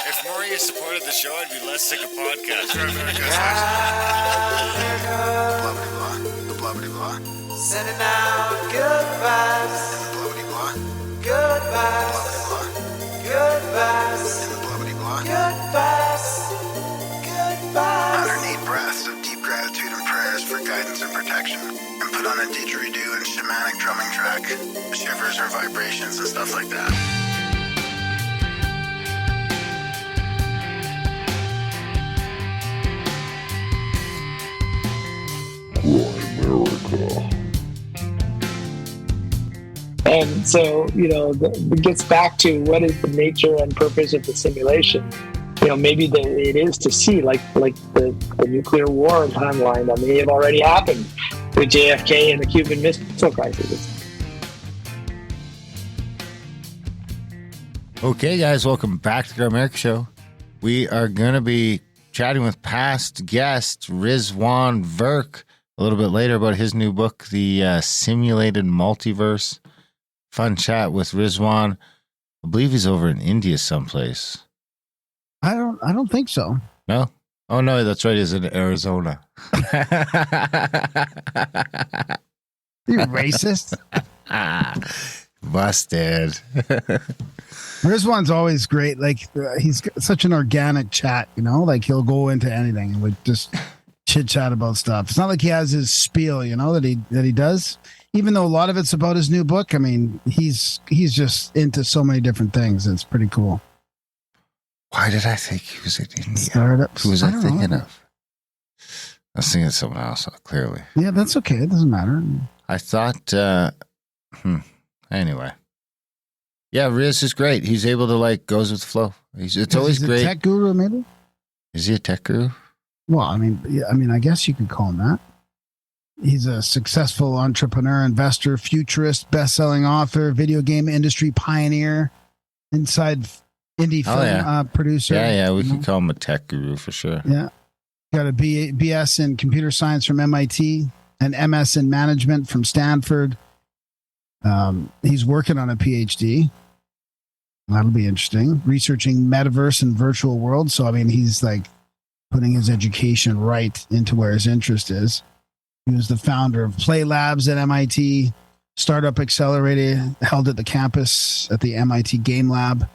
If more of you supported the show, I'd be less sick of podcasts. The blah blah blah. Sending out good vibes. The blah blah blah. Good vibes. Blah Good vibes. blah. The blah blah blah. Good vibes. Good vibes. 108 breaths of deep gratitude and prayers for guidance and protection. And put on a didgeridoo and shamanic drumming track. Shivers or vibrations and stuff like that. And so, it gets back to what is the nature and purpose of the simulation. Maybe it is to see, like the nuclear war timeline that may have already happened with JFK and the Cuban Missile Crisis. Okay, guys, welcome back to the Grimerica Show. We are going to be chatting with past guest Rizwan Virk a little bit later about his new book, The Simulated Multiverse. Fun chat with Rizwan. I believe he's over in India someplace. I don't think so. No? Oh, no, that's right. He's in Arizona. You racist. Busted. Rizwan's always great. Like, he's got such an organic chat, like he'll go into anything and would just chit chat about stuff. It's not like he has his spiel, that he does. Even though a lot of it's about his new book, I mean, he's just into so many different things. It's pretty cool. Why did I think he was in India? Startups. Who was I don't thinking know. of? I was thinking of someone else, clearly. Yeah, that's okay. It doesn't matter. I thought, anyway. Yeah, Riz is great. He's able to, goes with the flow. It's always He's a great. tech guru, maybe? Is he a tech guru? Well, I mean, I guess you could call him that. He's a successful entrepreneur, investor, futurist, best-selling author, video game industry pioneer, inside indie film producer. Yeah, we could call him a tech guru for sure. Yeah. Got a BS in computer science from MIT, an MS in management from Stanford. He's working on a PhD. That'll be interesting. Researching metaverse and virtual worlds. So, I mean, he's putting his education right into where his interest is. He was the founder of Play Labs at MIT, Startup Accelerator held at the campus at the MIT Game Lab.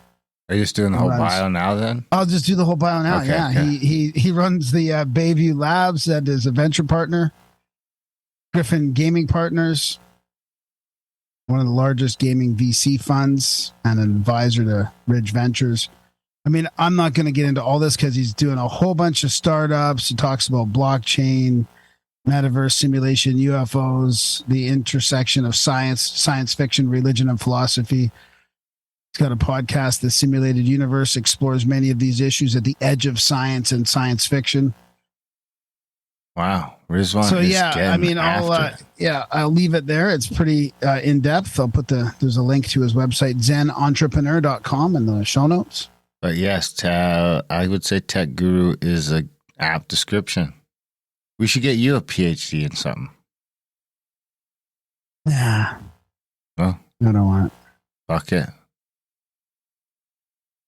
Are you just doing the whole bio now then? I'll just do the whole bio now. Okay, yeah. okay. He runs the Bayview Labs that is a venture partner. Griffin Gaming Partners, one of the largest gaming VC funds and an advisor to Ridge Ventures. I mean, I'm not going to get into all this because he's doing a whole bunch of startups. He talks about blockchain, metaverse, simulation, UFOs, the intersection of science fiction, religion, and philosophy. He's got a podcast, The Simulated Universe, explores many of these issues at the edge of science and science fiction. Wow. Rizwan So is yeah, I mean, I'll leave it there. It's pretty in depth. I'll put there's a link to his website, zenentrepreneur.com, in the show notes. But yes, I would say tech guru is a apt description. We should get you a PhD in something. Yeah. Well, I don't want it. fuck it.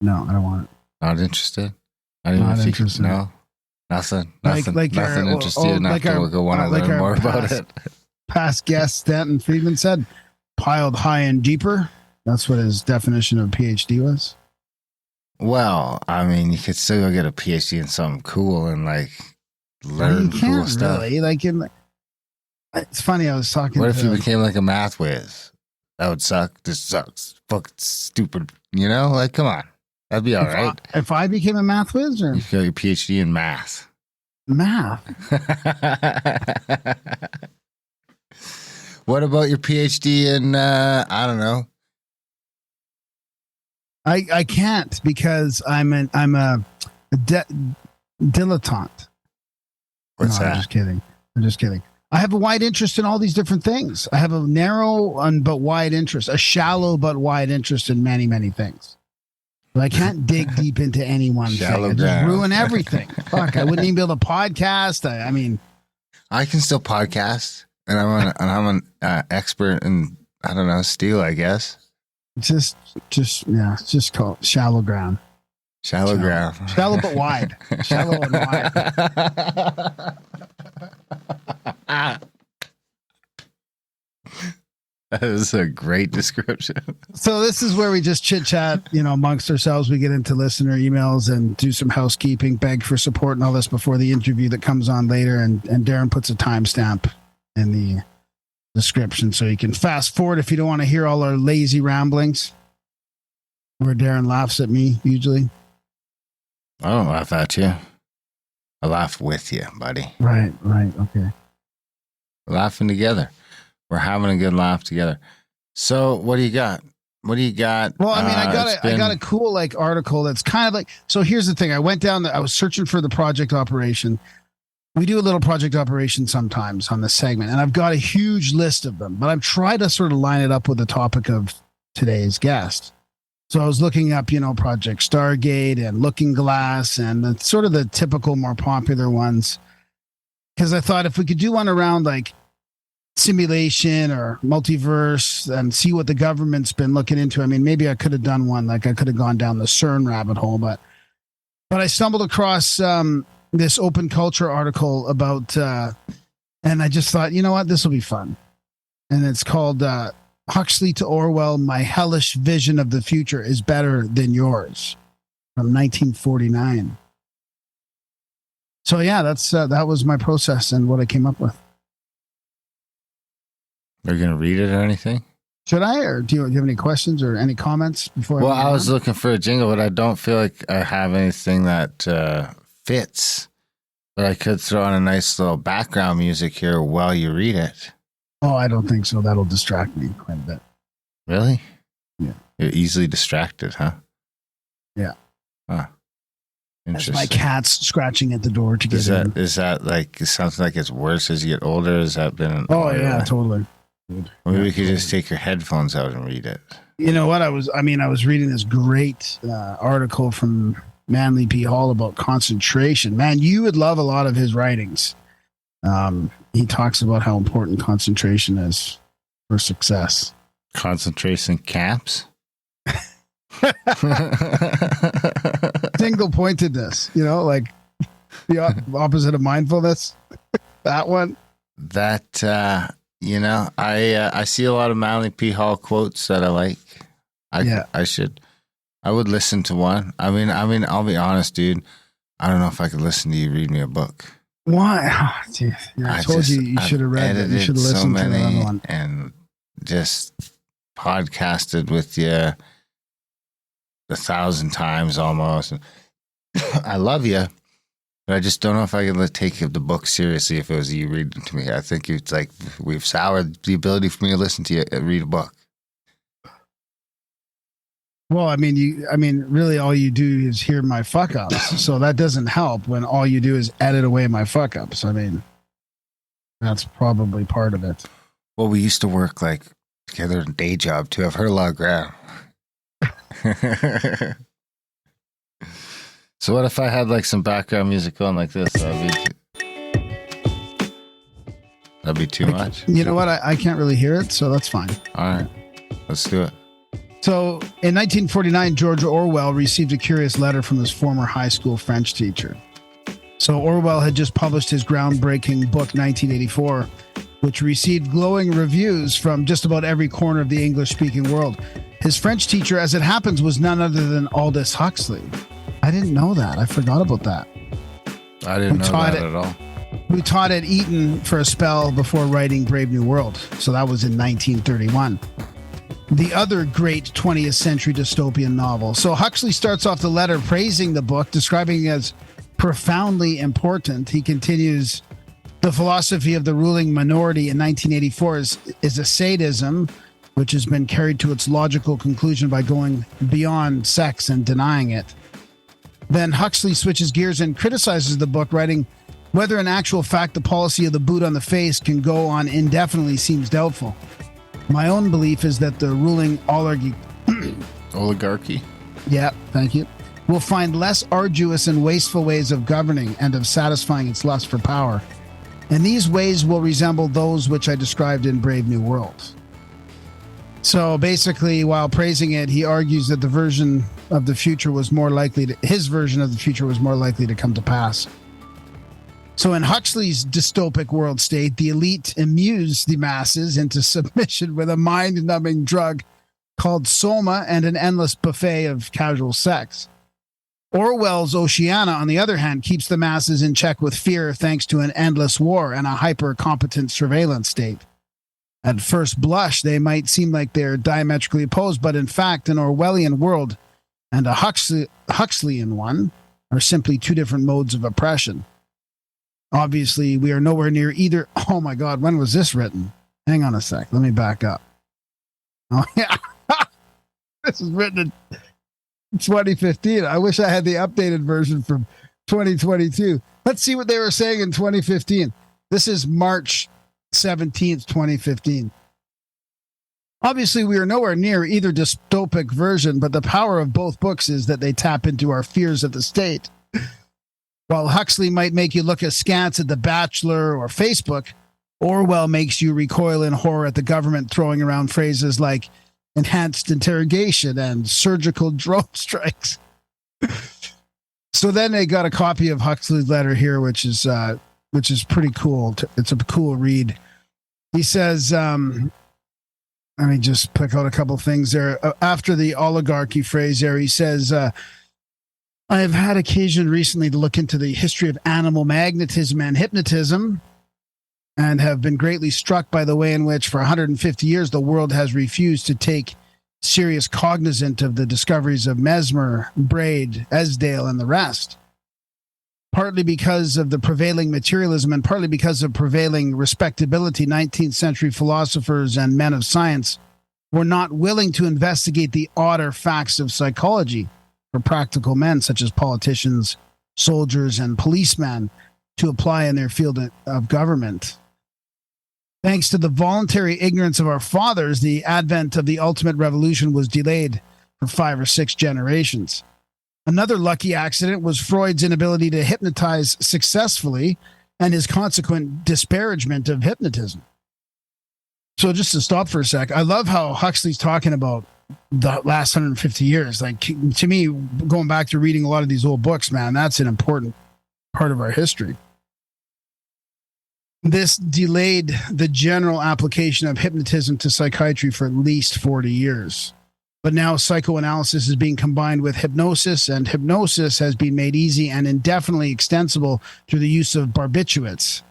No, I don't want it. Not interested? Not even Not if you interested. No? Nothing? Like Nothing our- interested you enough like to our- go want to like learn our more about past- it? Past guest Stanton Friedman said, piled high and deeper. That's what his definition of PhD was. Well, I mean, you could still go get a PhD in something cool and learn You cool can't stuff. really. It's funny. I was talking. What to, if you became like a math whiz? That would suck. This sucks. Fucking stupid. Come on. That'd be all right. If I became a math whiz or You could get your PhD in math. math? What about your PhD in, I don't know. I can't because I'm a dilettante. What's No, that? I'm just kidding. I have a wide interest in all these different things. I have a narrow but wide interest, a shallow but wide interest in many, many things. But I can't dig deep into any one Shallow thing. I just ground. ruin everything. Fuck, I wouldn't even be able to podcast. I mean, I can still podcast, and I'm an expert in, I don't know, steel, I guess. just call it shallow ground. Shallow ground. Shallow but wide. Shallow and wide. That is a great description. So this is where we just chit chat, amongst ourselves. We get into listener emails and do some housekeeping, beg for support and all this before the interview that comes on later. And Darren puts a timestamp in the description so you can fast forward if you don't want to hear all our lazy ramblings. Where Darren laughs at me usually. I don't laugh at you. I laugh with you, buddy. Right. Okay. We're laughing together. We're having a good laugh together. So what do you got? Well, I mean, I got a cool article that's kind of like, so here's the thing. I went down, I was searching for the project operation. We do a little project operation sometimes on this segment, and I've got a huge list of them, but I've tried to sort of line it up with the topic of today's guest. So I was looking up, Project Stargate and Looking Glass and sort of the typical more popular ones. Because I thought if we could do one around simulation or multiverse and see what the government's been looking into. I mean, maybe I could have done one, I could have gone down the CERN rabbit hole, but I stumbled across this open culture article about, and I just thought, you know what, this will be fun. And it's called Huxley to Orwell, My Hellish Vision of the Future is Better Than Yours from 1949. So yeah, that was my process and what I came up with. Are you going to read it or anything? Should I, or do you have any questions or any comments before? Well, I was looking for a jingle, but I don't feel like I have anything that fits. But I could throw on a nice little background music here while you read it. Oh, I don't think so. That'll distract me quite a bit. Really? Yeah. You're easily distracted, huh? Yeah. Huh. Interesting. That's my cat's scratching at the door to get in. Is that it sounds like it's worse as you get older? Has that been? Yeah, totally. Maybe we could just take your headphones out and read it. You know what? I was reading this great article from Manly P. Hall about concentration. Man, you would love a lot of his writings. He talks about how important concentration is for success. Concentration camps? Single pointedness, the opposite of mindfulness. That one. That, I see a lot of Manly P. Hall quotes that I like. I would listen to one. I mean, I'll be honest, dude. I don't know if I could listen to you read me a book. Why? Oh, geez. I told you should have read it. You should have listened to the other one. And just podcasted with you 1,000 times almost. I love you, but I just don't know if I could take the book seriously if it was you reading to me. I think it's like we've soured the ability for me to listen to you read a book. Well, really all you do is hear my fuck ups. So that doesn't help when all you do is edit away my fuck ups. That's probably part of it. Well, we used to work together in a day job too. I've heard a lot of ground. So what if I had some background music going like this? That'd be too much. You know what? I can't really hear it, so that's fine. All right, let's do it. So in 1949, George Orwell received a curious letter from his former high school French teacher. So Orwell had just published his groundbreaking book 1984, which received glowing reviews from just about every corner of the English-speaking world. His French teacher, as it happens, was none other than Aldous Huxley. I didn't know that. I forgot about that. I didn't know that at all. We taught at Eton for a spell before writing Brave New World. So that was in 1931. The other great 20th century dystopian novel. So Huxley starts off the letter praising the book, describing it as profoundly important. He continues, the philosophy of the ruling minority in 1984 is a sadism, which has been carried to its logical conclusion by going beyond sex and denying it. Then Huxley switches gears and criticizes the book, writing, whether in actual fact the policy of the boot on the face can go on indefinitely seems doubtful. My own belief is that the ruling oligarchy. Yeah, thank you. Will find less arduous and wasteful ways of governing and of satisfying its lust for power. And these ways will resemble those which I described in Brave New World. So basically, while praising it, he argues that the version of the future was more likely to, his version of the future was more likely to come to pass. So in Huxley's dystopic world state, the elite amuse the masses into submission with a mind-numbing drug called soma and an endless buffet of casual sex. Orwell's Oceana, on the other hand, keeps the masses in check with fear thanks to an endless war and a hyper-competent surveillance state. At first blush, they might seem like they're diametrically opposed, but in fact, an Orwellian world and a Huxleyan one are simply two different modes of oppression. Obviously, we are nowhere near either. Oh my God, when was this written? Hang on a sec. Let me back up. Oh, yeah. This is written in 2015. I wish I had the updated version from 2022. Let's see what they were saying in 2015. This is March 17th, 2015. Obviously, we are nowhere near either dystopic version, but the power of both books is that they tap into our fears of the state. While Huxley might make you look askance at The Bachelor or Facebook, Orwell makes you recoil in horror at the government throwing around phrases like enhanced interrogation and surgical drone strikes. So then they got a copy of Huxley's letter here, which is pretty cool. It's a cool read. He says, let me just pick out a couple things there. After the oligarchy phrase there, he says, I have had occasion recently to look into the history of animal magnetism and hypnotism and have been greatly struck by the way in which for 150 years the world has refused to take serious cognizance of the discoveries of Mesmer, Braid, Esdale, and the rest. Partly because of the prevailing materialism and partly because of prevailing respectability, 19th century philosophers and men of science were not willing to investigate the odder facts of psychology for practical men such as politicians, soldiers, and policemen to apply in their field of government. Thanks to the voluntary ignorance of our fathers, the advent of the ultimate revolution was delayed for 5 or 6 generations. Another lucky accident was Freud's inability to hypnotize successfully and his consequent disparagement of hypnotism. So just to stop for a sec, I love how Huxley's talking about the last 150 years. Like, to me, going back to reading a lot of these old books, man, that's an important part of our history. This delayed the general application of hypnotism to psychiatry for at least 40 years. But now psychoanalysis is being combined with hypnosis, and hypnosis has been made easy and indefinitely extensible through the use of barbiturates,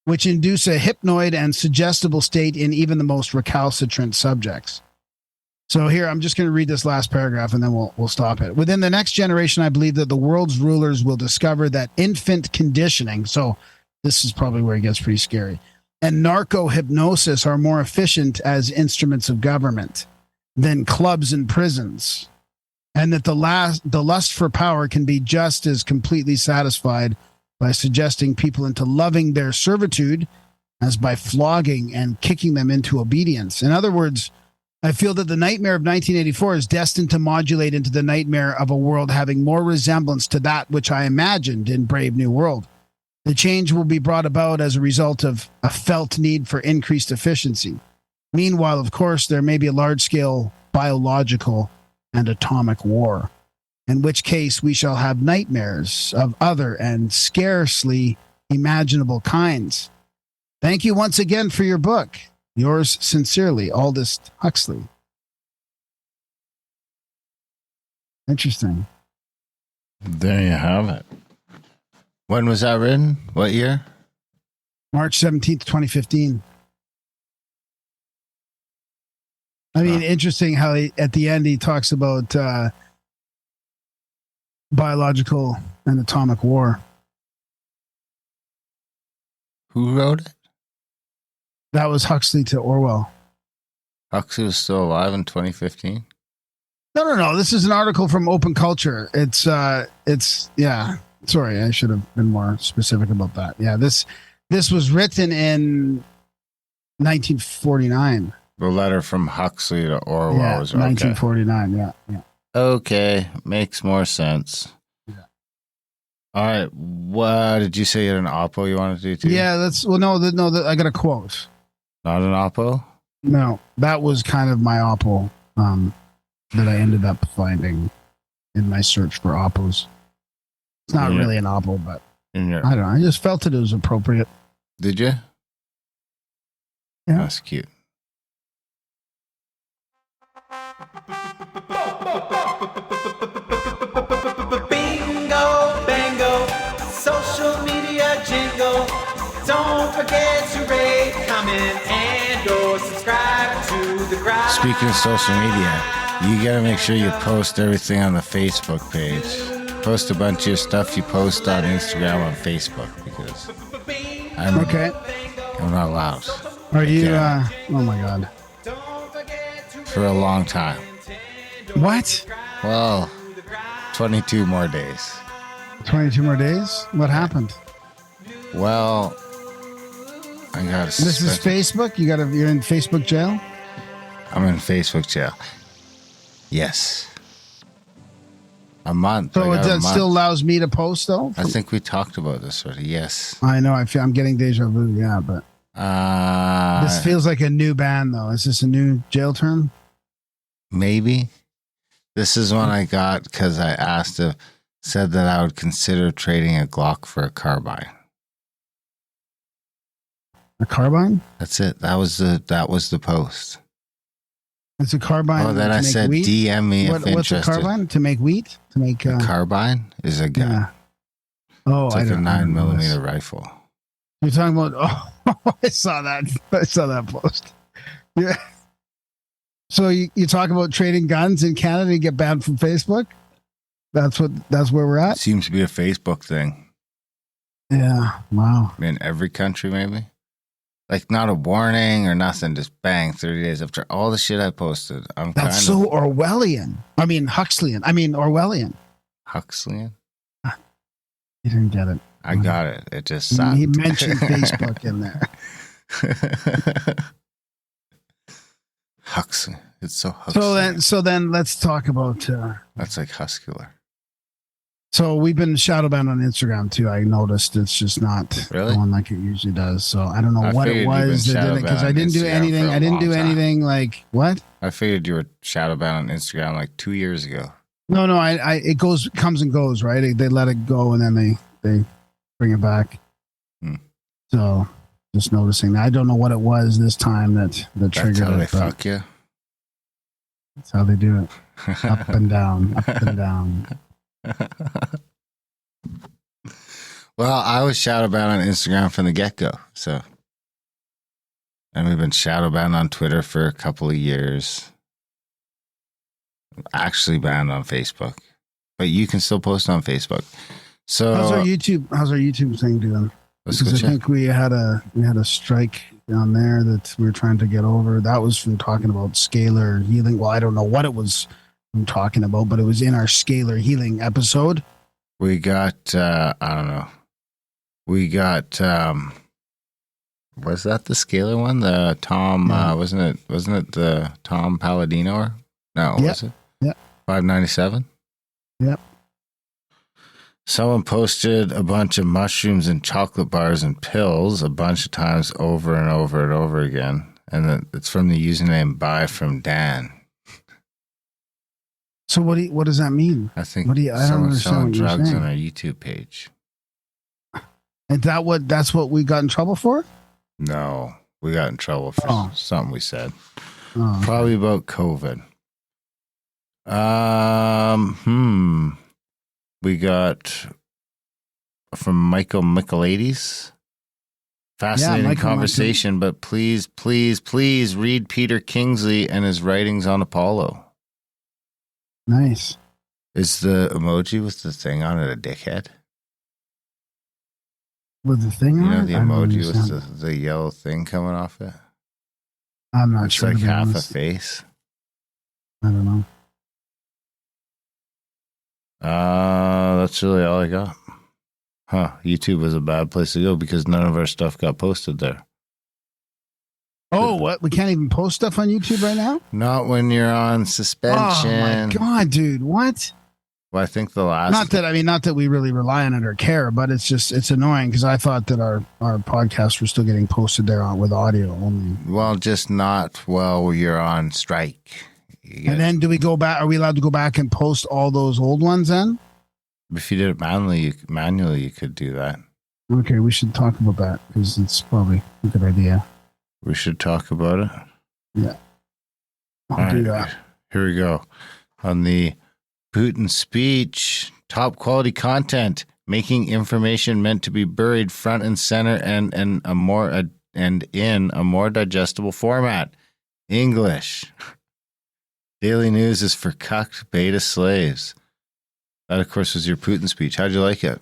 which induce a hypnoid and suggestible state in even the most recalcitrant subjects. So here, I'm just going to read this last paragraph and then we'll stop it. Within the next generation, I believe that the world's rulers will discover that infant conditioning, so this is probably where it gets pretty scary, and narco-hypnosis are more efficient as instruments of government than clubs and prisons, and that the lust for power can be just as completely satisfied by suggesting people into loving their servitude as by flogging and kicking them into obedience. In other words, I feel that the nightmare of 1984 is destined to modulate into the nightmare of a world having more resemblance to that which I imagined in Brave New World. The change will be brought about as a result of a felt need for increased efficiency. Meanwhile, of course, there may be a large-scale biological and atomic war, in which case we shall have nightmares of other and scarcely imaginable kinds. Thank you once again for your book. Yours sincerely, Aldous Huxley. Interesting. There you have it. When was that written? What year? March 17th, 2015. I mean, interesting how at the end he talks about biological and atomic war. Who wrote it? That was Huxley to Orwell. Huxley was still alive in 2015? No. This is an article from Open Culture. It's yeah. Sorry, I should have been more specific about that. Yeah, this was written in 1949. The letter from Huxley to Orwell Yeah, was okay. 1949. Yeah. Okay, makes more sense. Yeah. All right, what did you say you had an oppo you wanted to do too? Yeah, I got a quote. Not an oppo? No, that was kind of my opal that I ended up finding in my search for oppos. It's not Yeah. really an opal, but In your, I don't know. I just felt it was appropriate. did you? Yeah. That's cute. Bingo, bango, social media jingle. Don't forget to rate, comment, and or subscribe to the grind. Speaking of social media, you gotta make sure you post everything on the Facebook page. Post a bunch of your stuff you post on Instagram on Facebook because I'm Okay. not allowed Are you? Okay. Oh my God. for a long time. What? Well, 22 more days. 22 more days? What happened? Well, I got This is Facebook. You're in Facebook jail. I'm in Facebook jail. Yes. A month. So I got a that month. still allows me to post though. I think we talked about this already. Yes. I know. I'm getting deja vu. Yeah, but this feels like a new ban though. Is this a new jail term? maybe. This is one I got because I said that I would consider trading a Glock for a carbine. A carbine? That's it. That was the post. It's a carbine. Oh, then to I make said wheat? DM me if What's a interested. carbine? To make wheat? To make A carbine is a gun. yeah. Oh, It's like a 9mm millimeter. rifle. You're talking about? Oh, I saw that. I saw that post. Yeah. So you talk about trading guns in Canada and get banned from Facebook? That's where we're at? Seems to be a Facebook thing. Yeah. Wow. In every country, maybe. Like not a warning or nothing, just bang, 30 days after all the shit I posted. I'm kind That's of so Orwellian. I mean Huxleyan. I mean Orwellian. Huxleyan. You didn't get it. I got it. It just sucked. He mentioned Facebook in there. Huxley. It's so Huxley. So then let's talk about That's like Huscular. so we've been shadow banned on Instagram too. I noticed it's just not Really? going like it usually does. So I don't know I what it figured you've was been that did shadow it because banned I didn't do Instagram anything. for a I didn't do long time. anything like what? I figured you were shadow banned on Instagram like 2 years ago. No, I it comes and goes, right? They let it go and then they bring it back. Hmm. So just noticing that. I don't know what it was this time that That's triggered how they it. but fuck you. That's how they do it. Up and down, up and down. Well, I was shadow banned on Instagram from the get-go. So, and we've been shadow banned on Twitter for a couple of years. Actually banned on Facebook, but you can still post on Facebook. So How's our YouTube thing doing? let's go Because I check. think we had a strike on there that we were trying to get over. That was from talking about scalar healing. Well, I don't know what it was from talking about, but it was in our scalar healing episode. We got I don't know. We got was that the scalar one? The Tom Yeah. wasn't it the Tom Palladino? No, Yep. was it? Yep. 597? Yep. Someone posted a bunch of mushrooms and chocolate bars and pills a bunch of times over and over and over again. And then it's from the username Buy from Dan. So what does that mean? I think I don't someone's understand selling what you're drugs saying. on our YouTube page. Is that's what we got in trouble for? No, we got in trouble for Oh. something we said. Oh, Probably about COVID. We got from Michael Michaelides. Fascinating Michael conversation, but please read Peter Kingsley and his writings on Apollo. nice. Is the emoji with the thing on it a dickhead? With the thing You on know it? the I don't emoji with understand. the yellow thing coming off it? I'm not It's sure. like to be half a honest. face. I don't know. That's really all I got. Huh. YouTube was a bad place to go because none of our stuff got posted there. Oh, what? We can't even post stuff on YouTube right now? Not when you're on Oh suspension. my god, dude! What? Well, I think the last. Not that we really rely on it or care, but it's annoying because I thought that our podcasts were still getting posted there with audio only. Well, just not while you're on strike. And then do we go back? Are we allowed to go back and post all those old ones then? If you did it manually, you could do that. Okay, we should talk about that because it's probably a good idea. We should talk about it. Yeah. I'll do that. Here we go. On the Putin speech, top quality content, making information meant to be buried front and center and in a more digestible format. English. Daily news is for cucked beta slaves. That, of course, was your Putin speech. How'd you like it?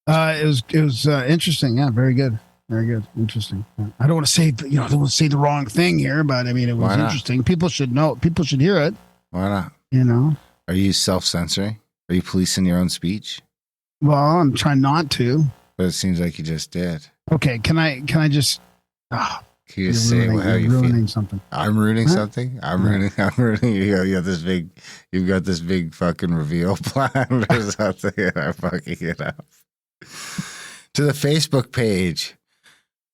It was interesting. Yeah, very good. Very good. Interesting. Yeah. I don't want to say, I don't want to say the wrong thing here, but I mean, it was interesting. People should know. People should hear it. Why not? Are you self-censoring? Are you policing your own speech? Well, I'm trying not to. But it seems like you just did. Okay. Can I just? Can you just say how you feel? Something. I'm ruining something. I'm ruining. You got this big fucking reveal plan or something, and I'm fucking it up. To the Facebook page,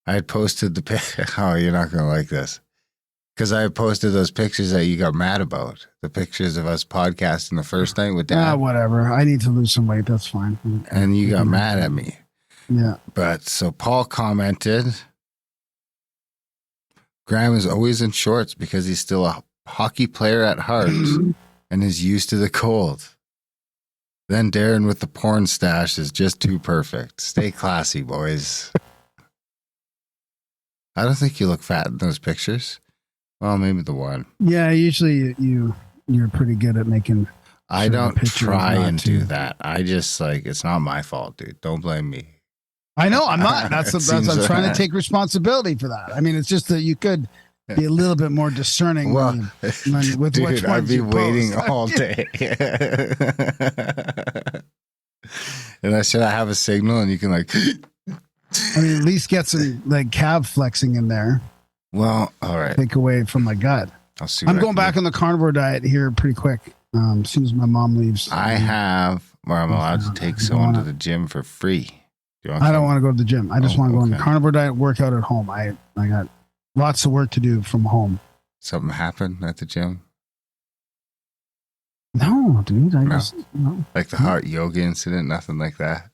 I had posted the pic. Oh, you're not gonna like this, because I posted those pictures that you got mad about. The pictures of us podcasting the first night with Dad. Whatever. I need to lose some weight. That's fine. And you got mad at me. Yeah. But so Paul commented, Graham is always in shorts because he's still a hockey player at heart and is used to the cold. Then Darren with the porn stash is just too perfect. Stay classy, boys. I don't think you look fat in those pictures. Well, maybe the one. Yeah, usually you're pretty good at making. I don't try and do that. I just it's not my fault, dude. Don't blame me. I know I'm not. I'm trying to take responsibility for that. I mean, it's just that you could be a little bit more discerning. With dude, which ones I'd be you waiting post. all day. And should I have a signal and you can I mean, at least get some calf flexing in there. Well, all right. Take away from my gut. I'll see. I'm going back on the carnivore diet here pretty quick. As soon as my mom leaves, I'm allowed to take someone to the gym for free. I don't want to go to the gym. I just want to go on the carnivore diet, work out at home. I got lots of work to do from home. Something happened at the gym? No, dude. No. Like the heart yoga incident, nothing like that.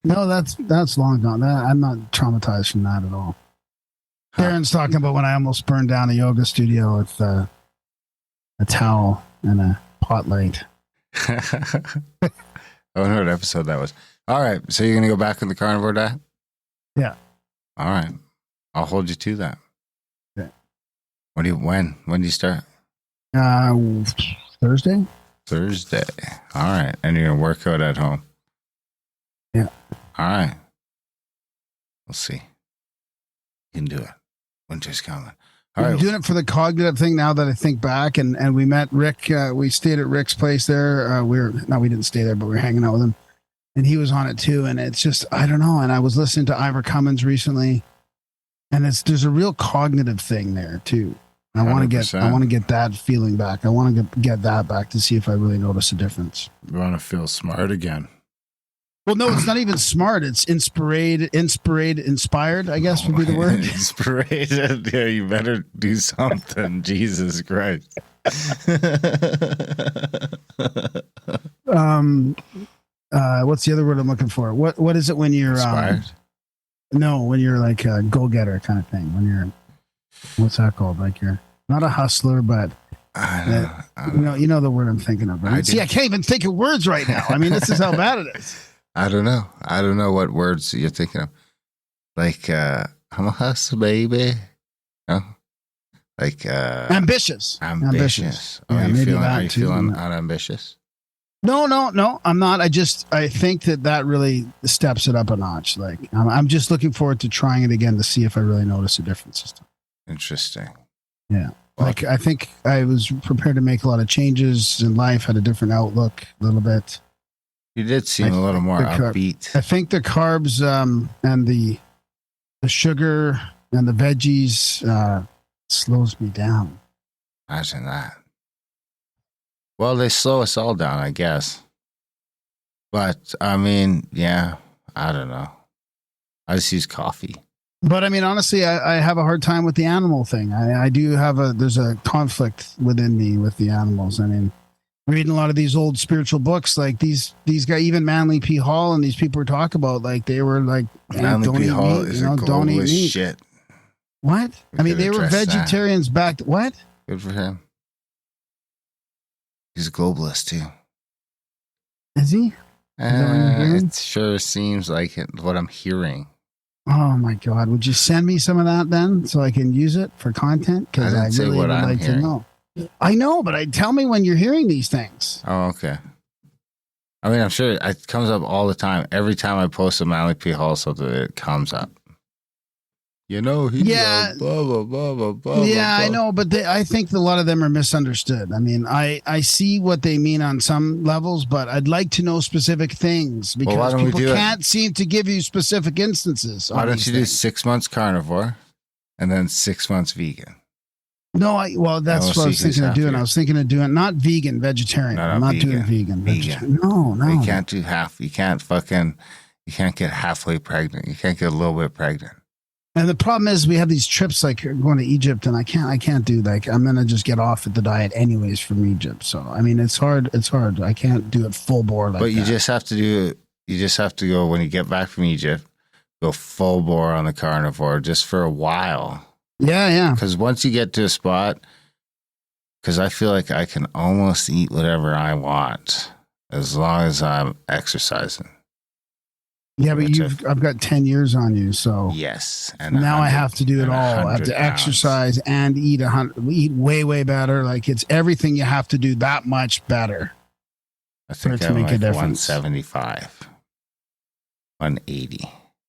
No, that's long gone. I'm not traumatized from that at all. Darren's talking about when I almost burned down a yoga studio with a towel and a pot light. I wonder what episode that was. All right, so you're gonna go back on the carnivore diet? Yeah. All right, I'll hold you to that. Yeah. When do you start? Thursday. All right, and you're gonna work out at home. Yeah. All right. We'll see. You can do it. Winter's coming. All right. Doing it for the cognitive thing now that I think back, and we met Rick. We stayed at Rick's place there. We didn't stay there, but we were hanging out with him. And he was on it too. And it's just, I don't know. And I was listening to Ivor Cummins recently, and there's a real cognitive thing there too. I want to get that feeling back. I want to get that back to see if I really notice a difference. You want to feel smart again? Well, no, it's not even smart. It's inspired, I guess would be the word. Inspired. Yeah, you better do something. Jesus Christ. What's the other word I'm looking for? What is it when you're inspired? No, when you're like a go-getter kind of thing. When you're, what's that called? Like you're not a hustler, but you know the word I'm thinking of. Right? I can't even think of words right now. I mean, this is how bad it is. I don't know. I don't know what words you're thinking of. Like I'm a hustler, baby. No, like ambitious. Ambitious. Yeah, are you feeling unambitious? No, I'm not. I think that really steps it up a notch. Like I'm just looking forward to trying it again to see if I really notice a difference. Interesting. Yeah. Like I think I was prepared to make a lot of changes in life, had a different outlook a little bit. You did seem a little more upbeat. I think the carbs and the sugar and the veggies slows me down. Imagine that. Well, they slow us all down, I guess. But I mean, yeah, I don't know. I just use coffee. But I mean, honestly, I have a hard time with the animal thing. I do have there's a conflict within me with the animals. I mean, reading a lot of these old spiritual books, like these guys, even Manly P. Hall and these people we talk about, like they were like, Manly P. Hall is a globalist shit. What? I mean, they were vegetarians back. What? Good for him. He's a globalist too. Is he? It sure seems like it, what I'm hearing. Oh my God! Would you send me some of that then, so I can use it for content? Because I really would like to know. I know, but tell me when you're hearing these things. Oh, okay. I mean, I'm sure it comes up all the time. Every time I post a Manly P. Hall something, it comes up. You know, he's blah, blah, blah, blah, blah. Yeah, blah. I know, but I think a lot of them are misunderstood. I mean, I see what they mean on some levels, but I'd like to know specific things because people can't seem to give you specific instances. Why don't you do 6 months carnivore and then 6 months vegan? No, that's what I was thinking of doing. I was thinking of doing not vegan, vegetarian. I'm not doing vegan. No. You can't do half. You can't get halfway pregnant. You can't get a little bit pregnant. And the problem is we have these trips like going to Egypt, and I can't do that. I'm gonna just get off at the diet anyways from Egypt. So I mean, it's hard. I can't do it full bore like that. But you just have to do it. You just have to go when you get back from Egypt, go full bore on the carnivore just for a while. Yeah. Because once you get to a spot, because I feel like I can almost eat whatever I want as long as I'm exercising. Yeah, but I've got 10 years on you, so yes. And now I have to do it all. I have to exercise and eat way better. Like it's everything you have to do that much better. I think I'm like 175, 180.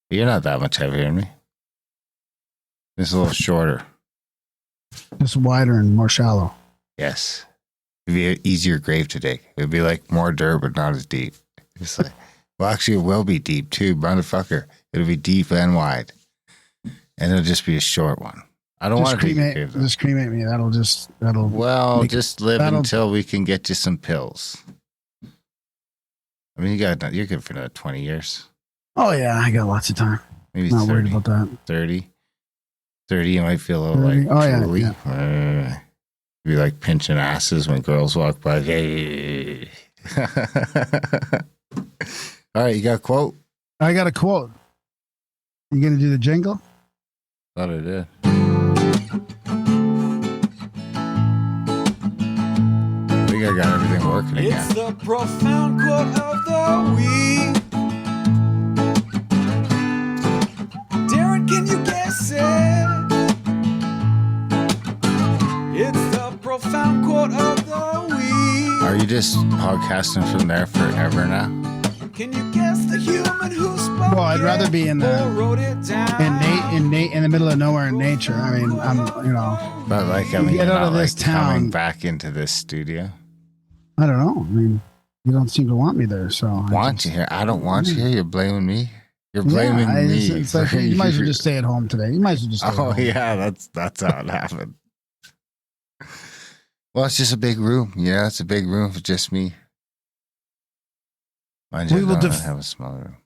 But you're not that much heavier than me. Just a little shorter. Just wider and more shallow. Yes. It'd be an easier grave to dig. It'd be like more dirt, but not as deep. It's like, well, actually, it will be deep too, motherfucker. It'll be deep and wide. And it'll just be a short one. I don't want to just cremate me. That'll just live until we can get you some pills. I mean, you're good for another 20 years. Oh, yeah. I got lots of time. Maybe not 30. Worried about that. 30, you might feel a little 30? Like, oh, yeah. Be like pinching asses when girls walk by. Hey. All right, you got a quote? I got a quote. You going to do the jingle? Thought I did. I think I got everything working again. It's the profound quote of the week. Darren, can you guess it? It's the profound quote of the week. Are you just podcasting from there forever now? Can you guess the human who spoke? Well, I'd rather be in the middle of nowhere in nature. I mean, But like, I mean, get out of this town, coming back into this studio. I don't know. I mean, you don't seem to want me there, so you here? I don't want you here. You're blaming me. You're blaming me. It's like, you might as well just stay at home today. You might as well just stay at home. Yeah, that's how it happened. Well, it's just a big room. Yeah, it's a big room for just me. We will have a smaller room.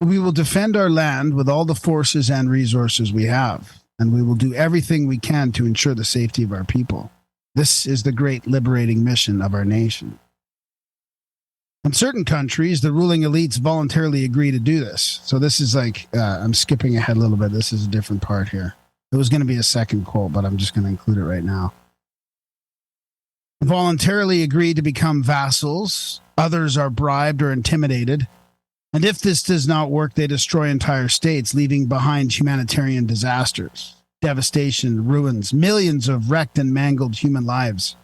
We will defend our land with all the forces and resources we have, and we will do everything we can to ensure the safety of our people. This is the great liberating mission of our nation. In certain countries, the ruling elites voluntarily agree to do this. So this is like, I'm skipping ahead a little bit. This is a different part here. It was going to be a second quote, but I'm just going to include it right now. Voluntarily agree to become vassals. Others are bribed or intimidated. And if this does not work, they destroy entire states, leaving behind humanitarian disasters, devastation, ruins, millions of wrecked and mangled human lives,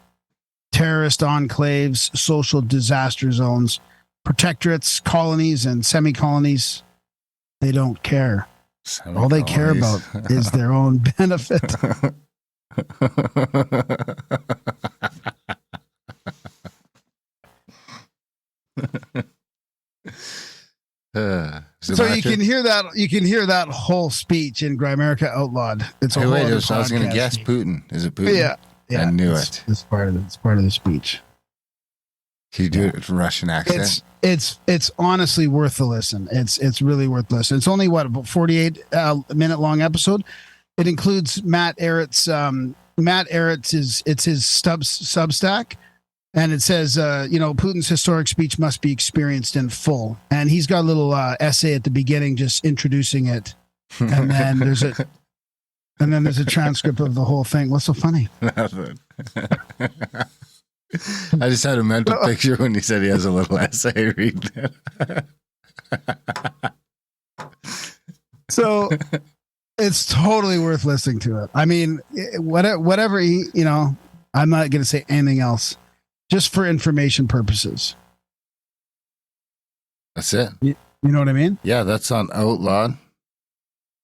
terrorist enclaves, social disaster zones, protectorates, colonies, and semi-colonies. They don't care. All they care about is their own benefit. So you can hear that whole speech in Grimerica Outlawed. It's a whole I was going to guess Putin. Is it Putin? Yeah. I knew it. It's part of the speech. Can you do it with a Russian accent? It's honestly worth the listen. It's really worth listening. It's only about 48 minute long episode. It includes Matt Ehret's it's his Substack, and it says Putin's historic speech must be experienced in full, and he's got a little essay at the beginning just introducing it, and then there's a transcript of the whole thing. What's so funny? Nothing. I just had a mental picture when he said he has a little essay. Read that. So it's totally worth listening to it. I mean, whatever I'm not going to say anything else, just for information purposes. That's it. You know what I mean? Yeah, that's on Outlawed.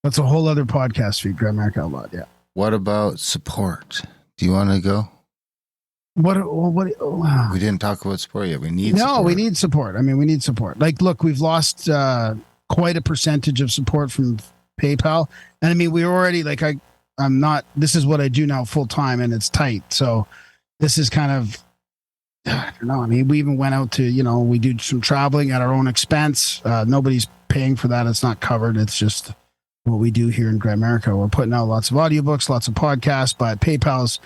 That's a whole other podcast feed, Grimerica Outlawed. Yeah. What about support? Do you want to go? Wow. We didn't talk about support yet. We need support. We need support. I mean, we need support. Like, look, we've lost quite a percentage of support from PayPal. And I mean, we already, like, I'm not, this is what I do now full time and it's tight. So this is kind of, I don't know. I mean, we even went out to, we do some traveling at our own expense. Nobody's paying for that. It's not covered. It's just what we do here in Grimerica. We're putting out lots of audiobooks, lots of podcasts, but PayPal's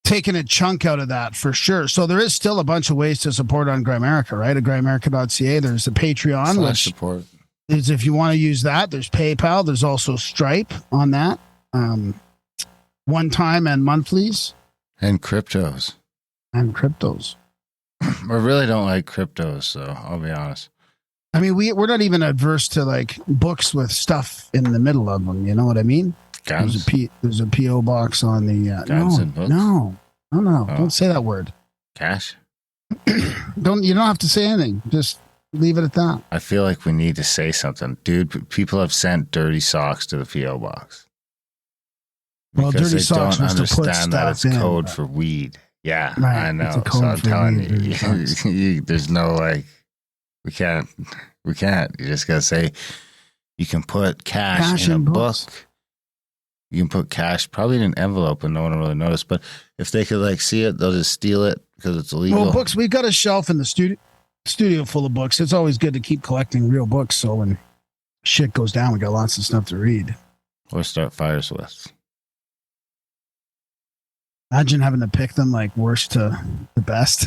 taking a chunk out of that for sure. So there is still a bunch of ways to support on Grimerica, right? At grimerica.ca. There's the Patreon, which support is if you want to use that. There's PayPal. There's also Stripe on that. One time and monthlies. And cryptos. I really don't like cryptos, so I'll be honest. I mean, we're not even adverse to like books with stuff in the middle of them. You know what I mean? Guns? There's a P.O. box on the... Guns and books? No. Don't say that word. Cash? You don't have to say anything. Just leave it at that. I feel like we need to say something. Dude, people have sent dirty socks to the P.O. box. Well, dirty socks was to put understand that it's stuff code for weed. Yeah, right, I know. it's a So code I'm for telling weed, you, there's no like, we can't. You just gotta say, you can put cash in a book. You can put cash probably in an envelope and no one will really notice. But if they could like see it, they'll just steal it because it's illegal. Well, books, we've got a shelf in the studio full of books. It's always good to keep collecting real books. So when shit goes down, we got lots of stuff to read. Or start fires with. Imagine having to pick them like worst to the best.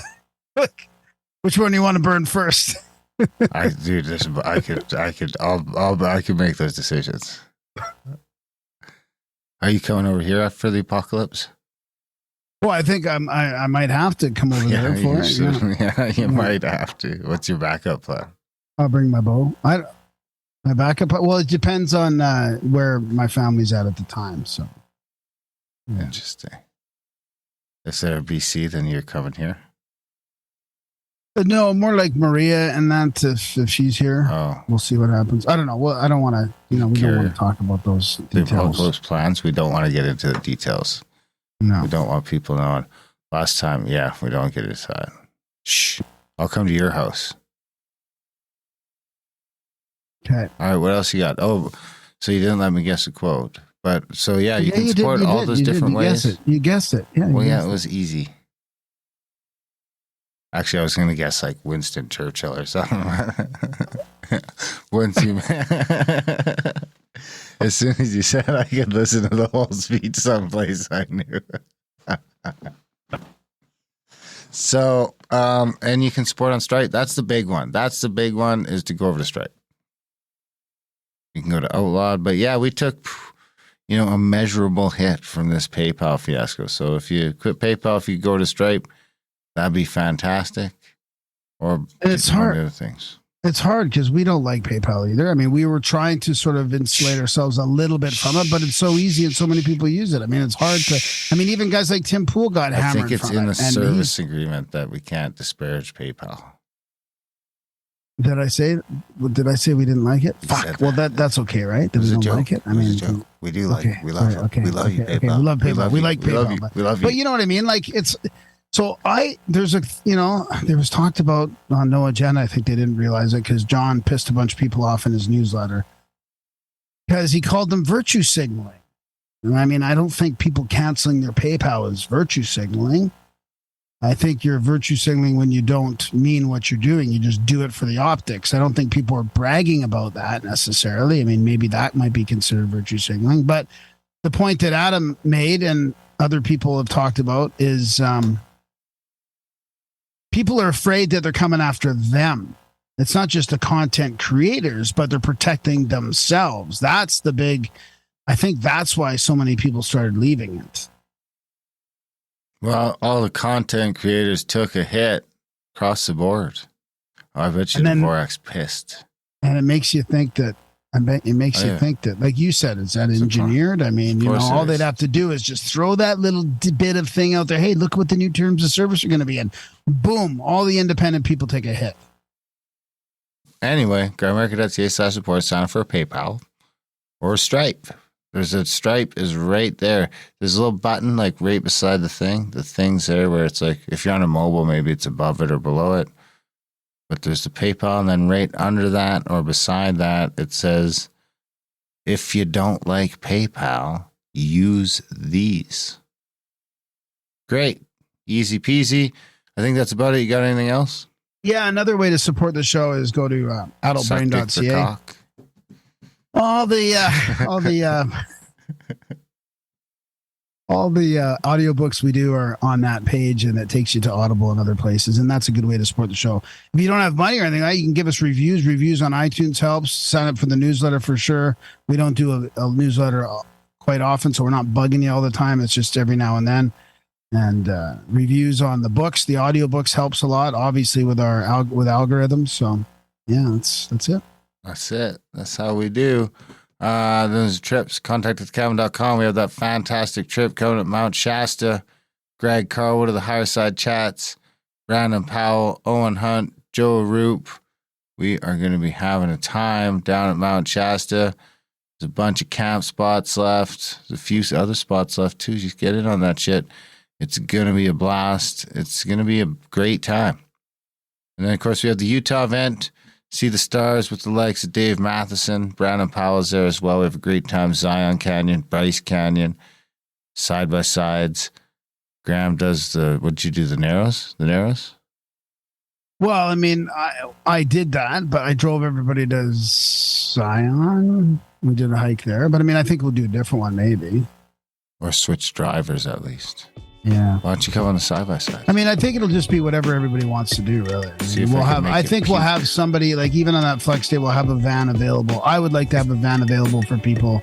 Which one do you want to burn first? I could make those decisions. Are you coming over here after the apocalypse? Well, I think I might have to come over there for it. Yeah, you might have to. What's your backup plan? I'll bring my bow. My backup. Well, it depends on where my family's at the time. So interesting. If they're BC, then you're coming here. No, more like Maria and that. If she's here, we'll see what happens. I don't know. Well, I don't want to. We don't want to talk about those details. All close plans. We don't want to get into the details. No, we don't want people knowing. Last time, we don't get into that. Shh. I'll come to your house. Okay. All right. What else you got? Oh, so you didn't let me guess a quote, but so you can support all those different ways. You guessed it. Yeah. Well, it was easy. Actually, I was going to guess like Winston Churchill or something. As soon as you said I could listen to the whole speech someplace, I knew. So, and you can support on Stripe. That's the big one. Is to go over to Stripe. You can go to Outlawed. But we took, a measurable hit from this PayPal fiasco. So if you quit PayPal, if you go to Stripe, that'd be fantastic. Or it's hard. Other things. It's hard because we don't like PayPal either. I mean, we were trying to sort of insulate ourselves a little bit from it, but it's so easy and so many people use it. I mean, it's hard to. I mean, even guys like Tim Pool got hammered. I think it's in the service agreement that we can't disparage PayPal. Did I say we didn't like it? Fuck. Well, that's okay, right? That we don't like it. I mean, we do like it. We love it. Okay. We love you, PayPal. Okay. We love PayPal. We like PayPal. We love you. But you know what I mean? Like it's. So there was talked about on No Agenda. I think they didn't realize it because John pissed a bunch of people off in his newsletter because he called them virtue signaling. And I mean, I don't think people canceling their PayPal is virtue signaling. I think you're virtue signaling when you don't mean what you're doing. You just do it for the optics. I don't think people are bragging about that necessarily. I mean, maybe that might be considered virtue signaling. But the point that Adam made and other people have talked about is people are afraid that they're coming after them. It's not just the content creators, but they're protecting themselves. That's the big, I think that's why so many people started leaving it. Well, all the content creators took a hit across the board. I bet you Dvorak's pissed. And it makes you think that, think that, like you said, is that engineered? I mean, you know, all they'd have to do is just throw that little bit of thing out there. Hey, look what the new terms of service are going to be. And boom, all the independent people take a hit. Anyway, Grimerica.ca/support, sign up for a PayPal or a Stripe. There's a Stripe is right there. There's a little button like right beside the thing. The thing's there where it's like, if you're on a mobile, maybe it's above it or below it. But there's the PayPal, and then right under that or beside that, it says, if you don't like PayPal, use these. Great. Easy peasy. I think that's about it. You got anything else? Yeah, another way to support the show is go to adultbrain.ca. All the audiobooks we do are on that page, and it takes you to Audible and other places, and that's a good way to support the show. If you don't have money or anything, you can give us reviews. Reviews on iTunes helps. Sign up for the newsletter for sure. We don't do a newsletter quite often, so we're not bugging you all the time. It's just every now and then. And reviews on the books, the audiobooks helps a lot, obviously with our with algorithms. So yeah, that's it. That's it. That's how we do. Then there's trips. Contact@kevin.com. We have that fantastic trip coming at Mount Shasta. Greg Carwood of the Higher Side Chats, Brandon Powell, Owen Hunt, Joe Roop. We are going to be having a time down at Mount Shasta. There's a bunch of camp spots left. There's a few other spots left too. Just get in on that shit. It's going to be a blast. It's going to be a great time. And then, of course, we have the Utah event. See the stars with the likes of Dave Matheson. Brandon Powell's there as well. We have a great time. Zion Canyon, Bryce Canyon, side-by-sides. Graham does what'd you do, the Narrows? The Narrows? Well, I mean, I did that, but I drove everybody to Zion. We did a hike there. But, I mean, I think we'll do a different one maybe. Or switch drivers at least. Yeah. Why don't you come on the side-by-side? I mean, I think it'll just be whatever everybody wants to do, really. I think we'll have somebody, like even on that flex day, we'll have a van available. I would like to have a van available for people,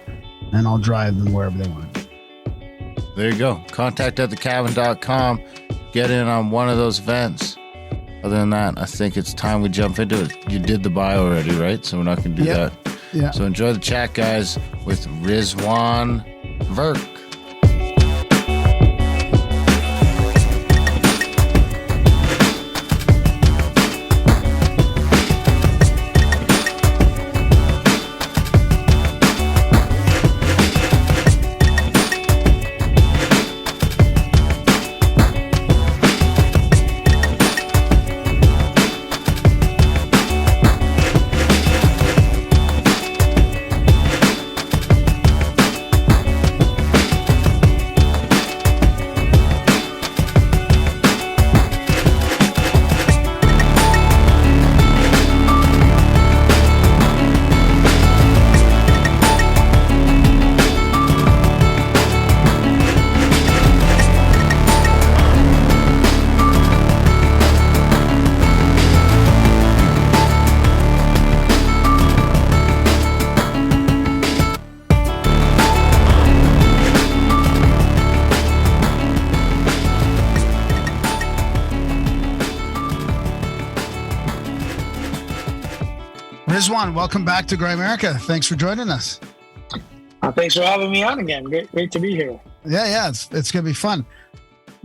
and I'll drive them wherever they want. There you go. Contact@thecabin.com. Get in on one of those events. Other than that, I think it's time we jump into it. You did the bio already, right? So we're not going to do that. Yeah. So enjoy the chat, guys, with Rizwan Virk. Rizwan, welcome back to Grimerica. Thanks for joining us. Thanks for having me on again. Great to be here. Yeah, it's going to be fun.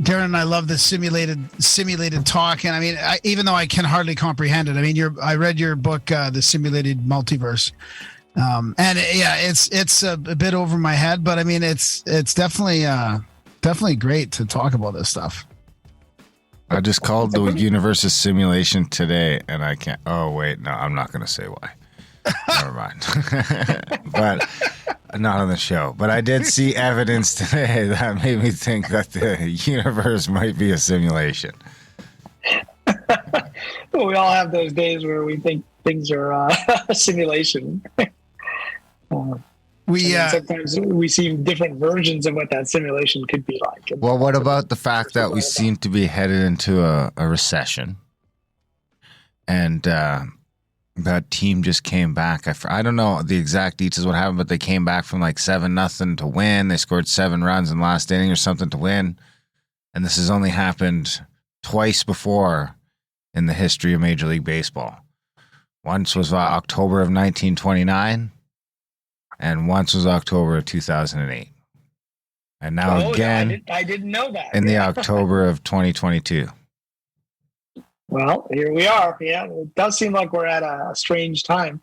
Darren and I love this simulated talk, and I mean, even though I can hardly comprehend it, I mean, I read your book, The Simulated Multiverse, and it's a bit over my head, but I mean, it's definitely great to talk about this stuff. I just called the universe a simulation today, and I can't. Oh wait, no, I'm not going to say why. Never mind. But Not on the show, but I did see evidence today that made me think that the universe might be a simulation. Well, we all have those days where we think things are a simulation. Sometimes we see different versions of what that simulation could be like. Well, what about the fact that we seem to be headed into a recession? And that team just came back. I don't know the exact details what happened, but they came back from like 7-0 to win. They scored 7 runs in the last inning or something to win. And this has only happened twice before in the history of Major League Baseball. Once was October of 1929, and once was October of 2008. And now again, I didn't know that. In the October of 2022. Well, here we are. Yeah, it does seem like we're at a strange time.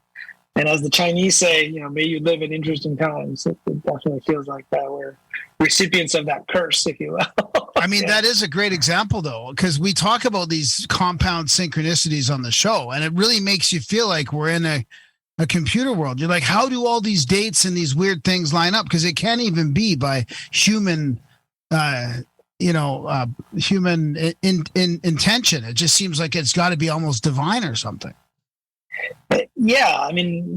And as the Chinese say, may you live in interesting times. It definitely feels like that we're recipients of that curse, if you will. I mean, that is a great example, though, because we talk about these compound synchronicities on the show, and it really makes you feel like we're in a computer world. You're like, how do all these dates and these weird things line up? Because it can't even be by human human intention. It just seems like it's got to be almost divine or something. Yeah, I mean,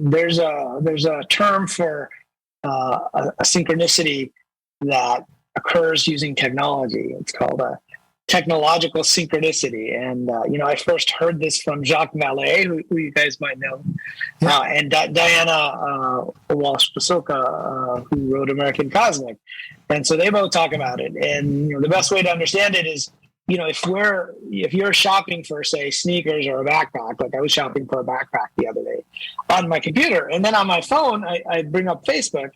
there's a term for a synchronicity that occurs using technology. It's called a technological synchronicity, and I first heard this from Jacques Vallée, who you guys might know, and Diana Walsh-Pasulka, who wrote American Cosmic, and so they both talk about it. And the best way to understand it is, if you're shopping for, say, sneakers or a backpack, like I was shopping for a backpack the other day on my computer, and then on my phone I bring up Facebook.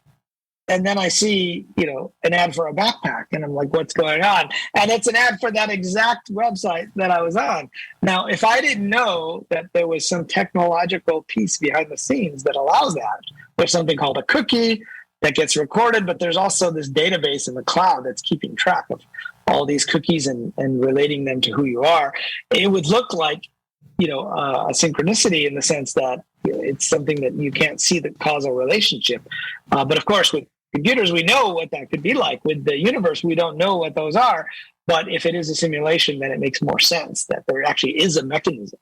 And then I see, an ad for a backpack, and I'm like, what's going on? And it's an ad for that exact website that I was on. Now, if I didn't know that there was some technological piece behind the scenes that allows that, there's something called a cookie that gets recorded, but there's also this database in the cloud that's keeping track of all these cookies and relating them to who you are. It would look like, a synchronicity in the sense that it's something that you can't see the causal relationship. But of course, with computers, we know what that could be like. With the universe, we don't know what those are. But if it is a simulation, then it makes more sense that there actually is a mechanism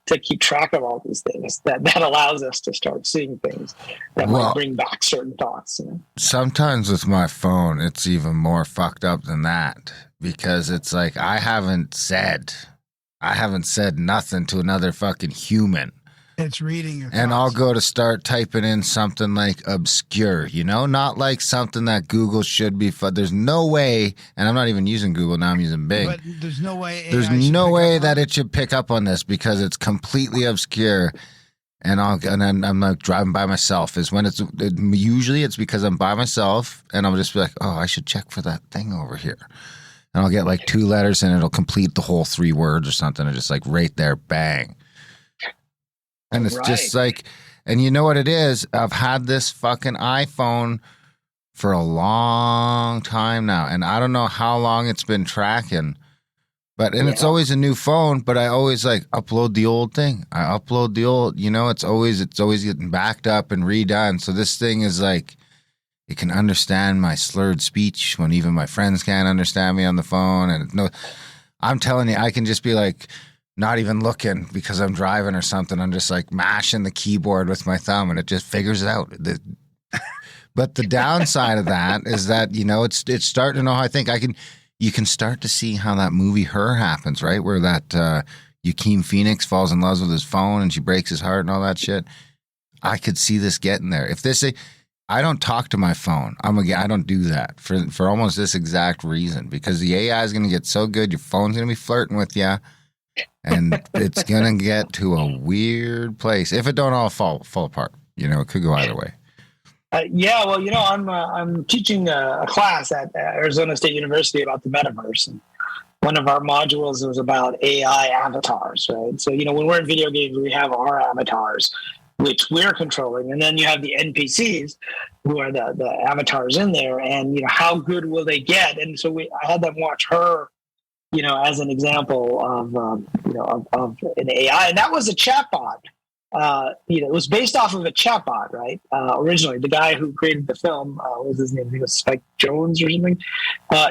to keep track of all these things that allows us to start seeing things that might bring back certain thoughts. Sometimes with my phone, it's even more fucked up than that, because it's like I haven't said nothing to another fucking human. It's reading your thoughts. And I'll go to start typing in something like obscure, not like something that Google should be. There's no way, and I'm not even using Google now, I'm using Bing. But there's no way. There's no way that it should pick up on this because it's completely obscure. And then I'm like driving by myself. Usually it's because I'm by myself, and I'll just be like, oh, I should check for that thing over here. And I'll get like 2 letters, and it'll complete the whole 3 words or something, and just like right there, bang. And it's just like, and you know what it is? I've had this fucking iPhone for a long time now, and I don't know how long it's been tracking, but it's always a new phone, but I always like upload the old thing. I upload the old, it's always getting backed up and redone. So this thing is like, it can understand my slurred speech when even my friends can't understand me on the phone. And I'm telling you, I can just be like, not even looking because I'm driving or something. I'm just like mashing the keyboard with my thumb, and it just figures it out. But the downside of that is that, it's starting to know how I think. You can start to see how that movie Her happens, right? Where that Joaquin Phoenix falls in love with his phone and she breaks his heart and all that shit. I could see this getting there. I don't talk to my phone. I don't do that for almost this exact reason, because the AI is going to get so good, your phone's going to be flirting with you. And it's going to get to a weird place if it don't all fall apart. It could go either way. I'm teaching a class at Arizona State University about the Metaverse. And one of our modules was about AI avatars, right? So, when we're in video games, we have our avatars, which we're controlling. And then you have the NPCs, who are the avatars in there. And, how good will they get? And so I had them watch Her, as an example of an AI. And that was a chatbot. it was based off of a chatbot, right? Originally, the guy who created the film, what was his name? I think it was Spike Jones or something.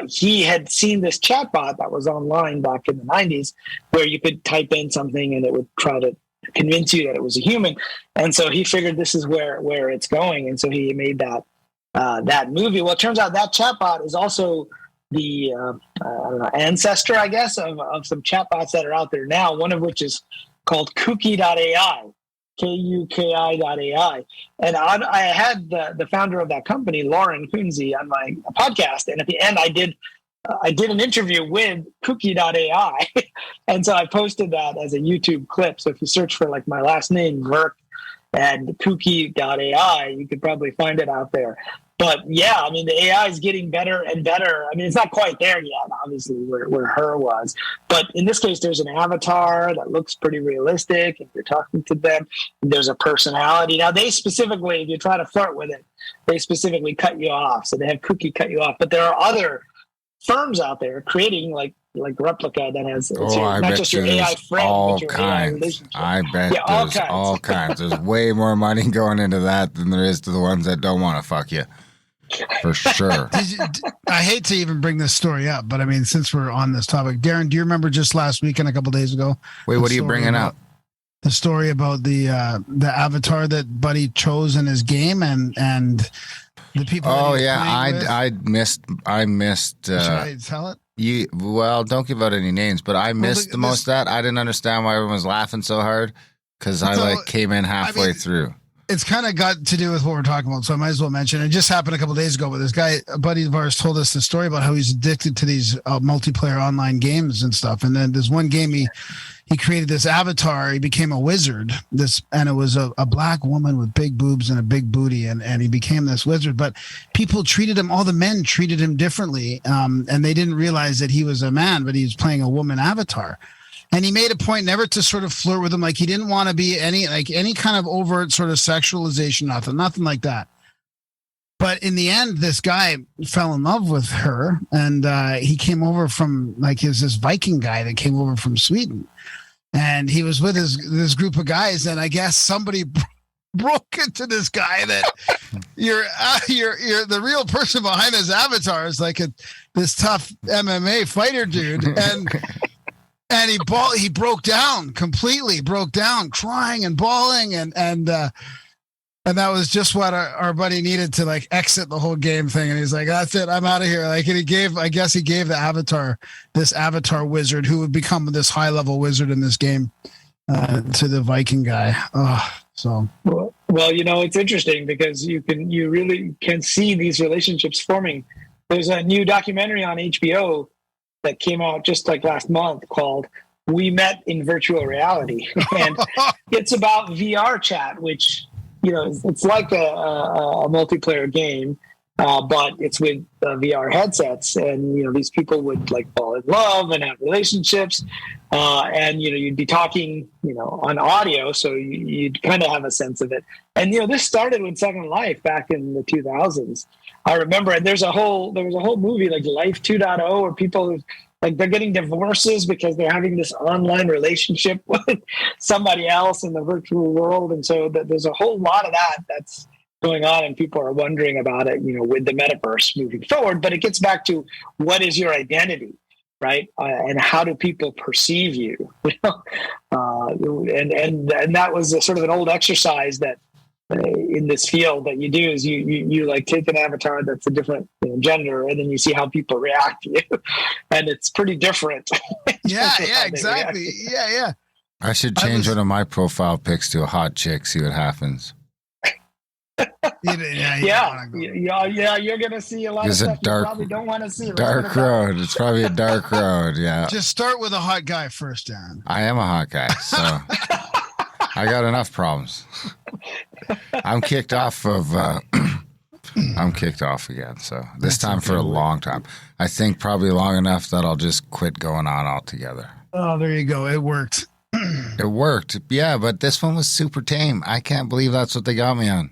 He had seen this chatbot that was online back in the 90s where you could type in something and it would try to convince you that it was a human. And so he figured this is where it's going. And so he made that movie. Well, it turns out that chatbot is also the I don't know, ancestor, I guess, of some chatbots that are out there now, one of which is called kuki.ai. kuki.ai. And I had the founder of that company, Lauren Kunze, on my podcast. And at the end, I did an interview with kuki.ai. And so I posted that as a YouTube clip. So if you search for like my last name, Virk, and kuki.ai, you could probably find it out there. But yeah, I mean, the AI is getting better and better. I mean, it's not quite there yet, obviously, where her was. But in this case, there's an avatar that looks pretty realistic. If you're talking to them, there's a personality. Now, they specifically, if you try to flirt with it, they specifically cut you off. So they have Cookie cut you off. But there are other firms out there creating like Replica that has not just your AI friend, but your AI relationship. I bet there's all kinds. There's way more money going into that than there is to the ones that don't want to fuck you. For sure. I hate to even bring this story up, but I mean, since we're on this topic, Darren, do you remember just last week and a couple days ago? Wait, what are you bringing up? The story about the avatar that Buddy chose in his game and the people. Oh yeah, I missed. Should I tell it? Well, don't give out any names, but I missed most of that. I didn't understand why everyone was laughing so hard because I came in halfway through. It's kind of got to do with what we're talking about, so I might as well mention it. It just happened a couple of days ago, but this guy, a buddy of ours, told us the story about how he's addicted to these multiplayer online games and stuff. And then there's one game he created this avatar. He became a wizard. And it was a black woman with big boobs and a big booty, and he became this wizard. But people treated him, all the men treated him differently, and they didn't realize that he was a man, but he was playing a woman avatar. And he made a point never to sort of flirt with him. Like he didn't want to be any kind of overt sort of sexualization, nothing like that. But in the end, this guy fell in love with her, and he came over from this Viking guy that came over from Sweden, and he was with this group of guys, and I guess somebody broke into this guy that you're the real person behind his avatar is like this tough MMA fighter dude, and he broke down, crying and bawling, and that was just what our buddy needed to like exit the whole game thing. And he's like, that's it, I'm out of here. Like, and he gave the avatar, this avatar wizard who would become this high level wizard in this game, to the Viking guy. Well, it's interesting because you really can see these relationships forming. There's a new documentary on HBO that came out just like last month called We Met in Virtual Reality. And it's about VR chat, which, it's like a multiplayer game, but it's with VR headsets. And, these people would like fall in love and have relationships. And, you'd be talking, on audio. So you'd kind of have a sense of it. And, this started with Second Life back in the 2000s. I remember, and there was a whole movie like Life 2.0 where people like they're getting divorces because they're having this online relationship with somebody else in the virtual world. And so there's a whole lot of that's going on, and people are wondering about it, with the metaverse moving forward. But it gets back to what is your identity, right? And how do people perceive you? And that was a sort of an old exercise that in this field that you do is you like take an avatar that's a different gender, and then you see how people react to you, and it's pretty different. Yeah, exactly. Yeah. I should change one of my profile pics to a hot chick, see what happens. Yeah, you're gonna see a lot of stuff you probably don't want to see. Dark road. It's probably a dark road. Yeah. Just start with a hot guy first, Darren. I am a hot guy, so I got enough problems. I'm kicked off again. So this time for a long time. I think probably long enough that I'll just quit going on altogether. Oh, there you go. It worked. It worked. Yeah, but this one was super tame. I can't believe that's what they got me on.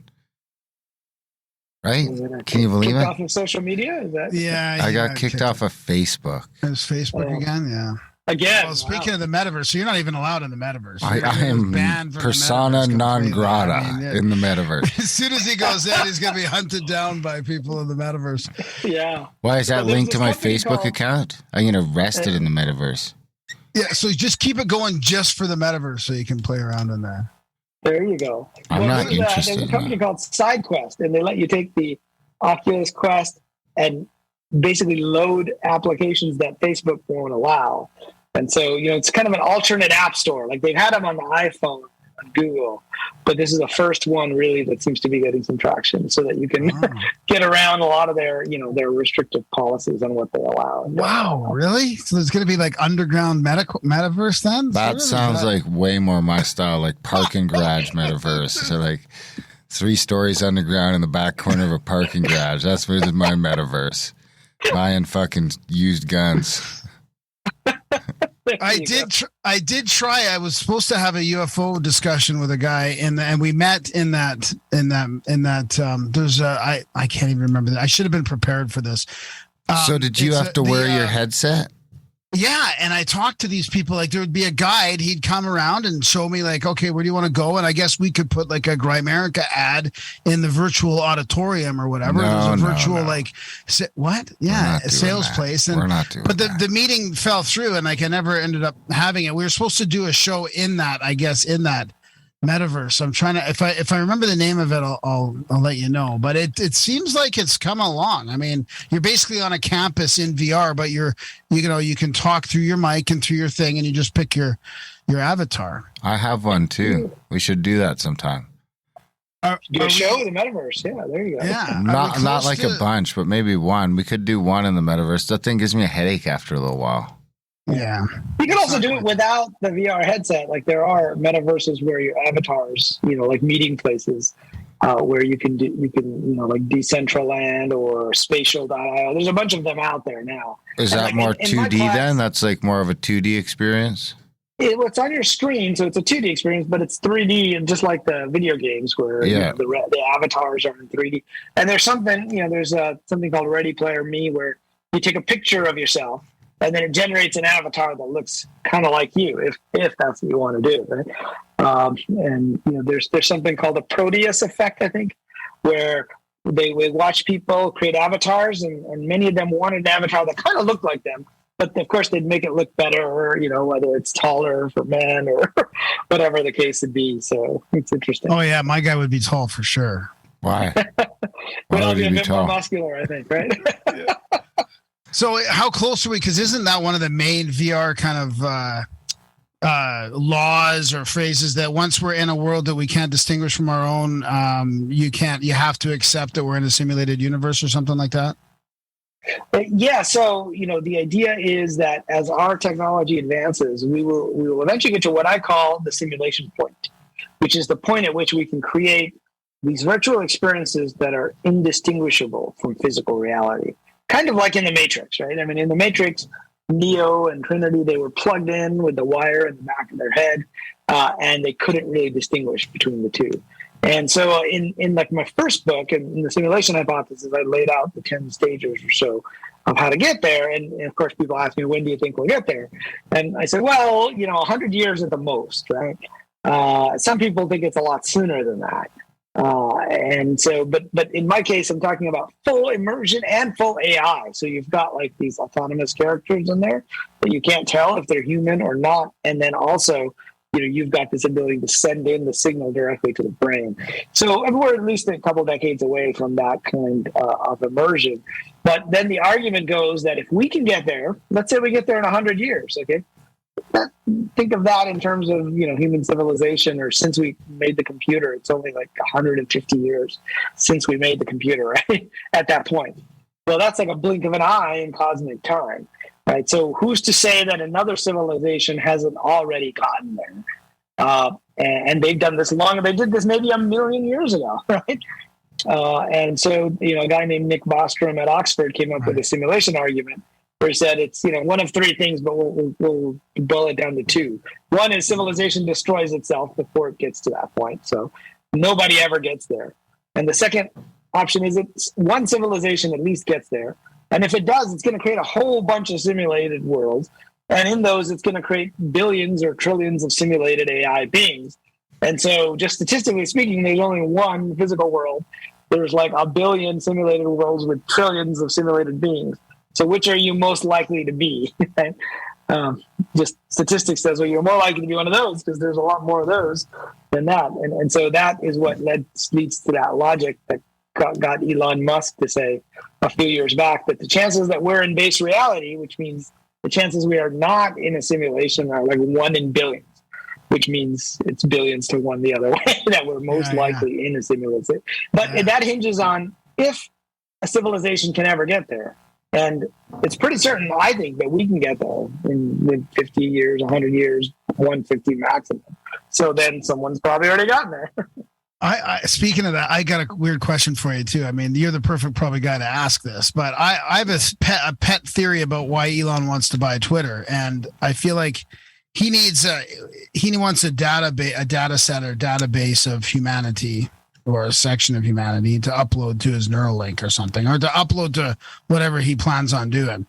Right? Can you believe it? Off of social media? Is that? Yeah. I got kicked off of Facebook. It was Facebook again? Yeah. Again. Well, speaking of the metaverse, so you're not even allowed in the metaverse. I You're am banned from the persona metaverse non completely. grata I mean, in the metaverse. as soon as he goes in, he's going to be hunted down by people in the metaverse. Yeah. Why is that Well, there's linked to this my company Facebook called- account? I get arrested in the metaverse. Yeah, so just keep it going just for the metaverse so you can play around in there. There you go. I'm not there's interested a in company that. called SideQuest, and they let you take the Oculus Quest and basically load applications that Facebook won't allow. And so, it's kind of an alternate app store. Like they've had them on the iPhone, on Google, but this is the first one really that seems to be getting some traction, so that you can get around a lot of their, their restrictive policies on what they allow. Wow, really? So there's going to be like underground metaverse then? That sounds like way more my style, like parking garage metaverse. So like 3 stories underground in the back corner of a parking garage. That's where my metaverse. Buying fucking used guns. I did try. I was supposed to have a UFO discussion with a guy, and we met in that. There's I can't even remember that. I should have been prepared for this. So did you have to wear your headset? Yeah, and I talked to these people. Like there would be a guide. He'd come around and show me like, okay, where do you want to go? And I guess we could put like a Grimerica ad in the virtual auditorium or whatever. There's a virtual what? Yeah, a sales place. And we're not doing but that. the meeting fell through, and like I never ended up having it. We were supposed to do a show in that, I guess, in that metaverse. I'm trying to if I remember the name of it, I'll let you know. But it seems like it's come along. I mean, you're basically on a campus in VR, but you can talk through your mic and through your thing, and you just pick your avatar. I have one too. We should do that sometime. Do a show in the metaverse. Yeah, there you go. Yeah, Not like a bunch, but maybe one. We could do one in the metaverse. That thing gives me a headache after a little while. Yeah. You can also do it without the VR headset. Like there are metaverses where your avatars, like meeting places, where you can like Decentraland or Spatial.io. There's a bunch of them out there now. Is that like more in my 2D class, then? That's like more of a 2D experience? It's on your screen, so it's a 2D experience, but it's 3D, and just like the video games where the avatars are in 3D. And there's something, there's something called Ready Player Me, where you take a picture of yourself, and then it generates an avatar that looks kind of like you, if that's what you want to do, right? And there's something called a proteus effect, I think, where they watch people create avatars, and many of them wanted an avatar that kind of looked like them, but of course they'd make it look better, whether it's taller for men or whatever the case would be. So it's interesting. Oh yeah, my guy would be tall for sure. Why? But Why I'll would be he a be bit more tall? muscular, I think, right? So how close are we? Because isn't that one of the main VR kind of laws or phrases that once we're in a world that we can't distinguish from our own, you have to accept that we're in a simulated universe or something like that? Yeah. So, the idea is that as our technology advances, we will eventually get to what I call the simulation point, which is the point at which we can create these virtual experiences that are indistinguishable from physical reality. Kind of like in the Matrix, right? I mean, in the Matrix, Neo and Trinity, they were plugged in with the wire in the back of their head, and they couldn't really distinguish between the two. And so in like my first book, in the simulation hypothesis, I laid out the 10 stages or so of how to get there. And of course, people ask me, when do you think we'll get there? And I said, well, 100 years at the most, right? Some people think it's a lot sooner than that. And so, but in my case, I'm talking about full immersion and full AI. So you've got like these autonomous characters in there that you can't tell if they're human or not. And then also, you've got this ability to send in the signal directly to the brain. So we're at least a couple decades away from that kind of immersion. But then the argument goes that if we can get there, let's say we get there in 100 years, okay? Think of that in terms of human civilization, or since we made the computer, it's only like 150 years since we made the computer, right? At that point. Well, that's like a blink of an eye in cosmic time, right? So who's to say that another civilization hasn't already gotten there? And they've done this long. They did this maybe 1 million years ago, right? And so, a guy named Nick Bostrom at Oxford came up with a simulation argument where he said it's one of 3 things, but we'll boil it down to 2. One is civilization destroys itself before it gets to that point, so nobody ever gets there. And the second option is it's one civilization at least gets there, and if it does, it's going to create a whole bunch of simulated worlds And in those, it's going to create billions or trillions of simulated AI beings. And so just statistically speaking, there's only one physical world. There's like a billion simulated worlds with trillions of simulated beings. So which are you most likely to be? Right? Just statistics says, well, you're more likely to be one of those because there's a lot more of those than that. And so that is what leads to that logic that got Elon Musk to say a few years back that the chances that we're in base reality, which means the chances we are not in a simulation, are like 1 in billions, which means it's billions to 1 the other way, that we're most likely in a simulation. But that hinges on if a civilization can ever get there. And it's pretty certain, I think, that we can get there in 50 years, 100 years, 150 maximum. So then someone's probably already gotten there. I speaking of that, I got a weird question for you too. I mean, you're the perfect probably guy to ask this, but I have a pet theory about why Elon wants to buy Twitter, and I feel like he wants a data set or database of humanity, or a section of humanity, to upload to his Neuralink or something, or to upload to whatever he plans on doing.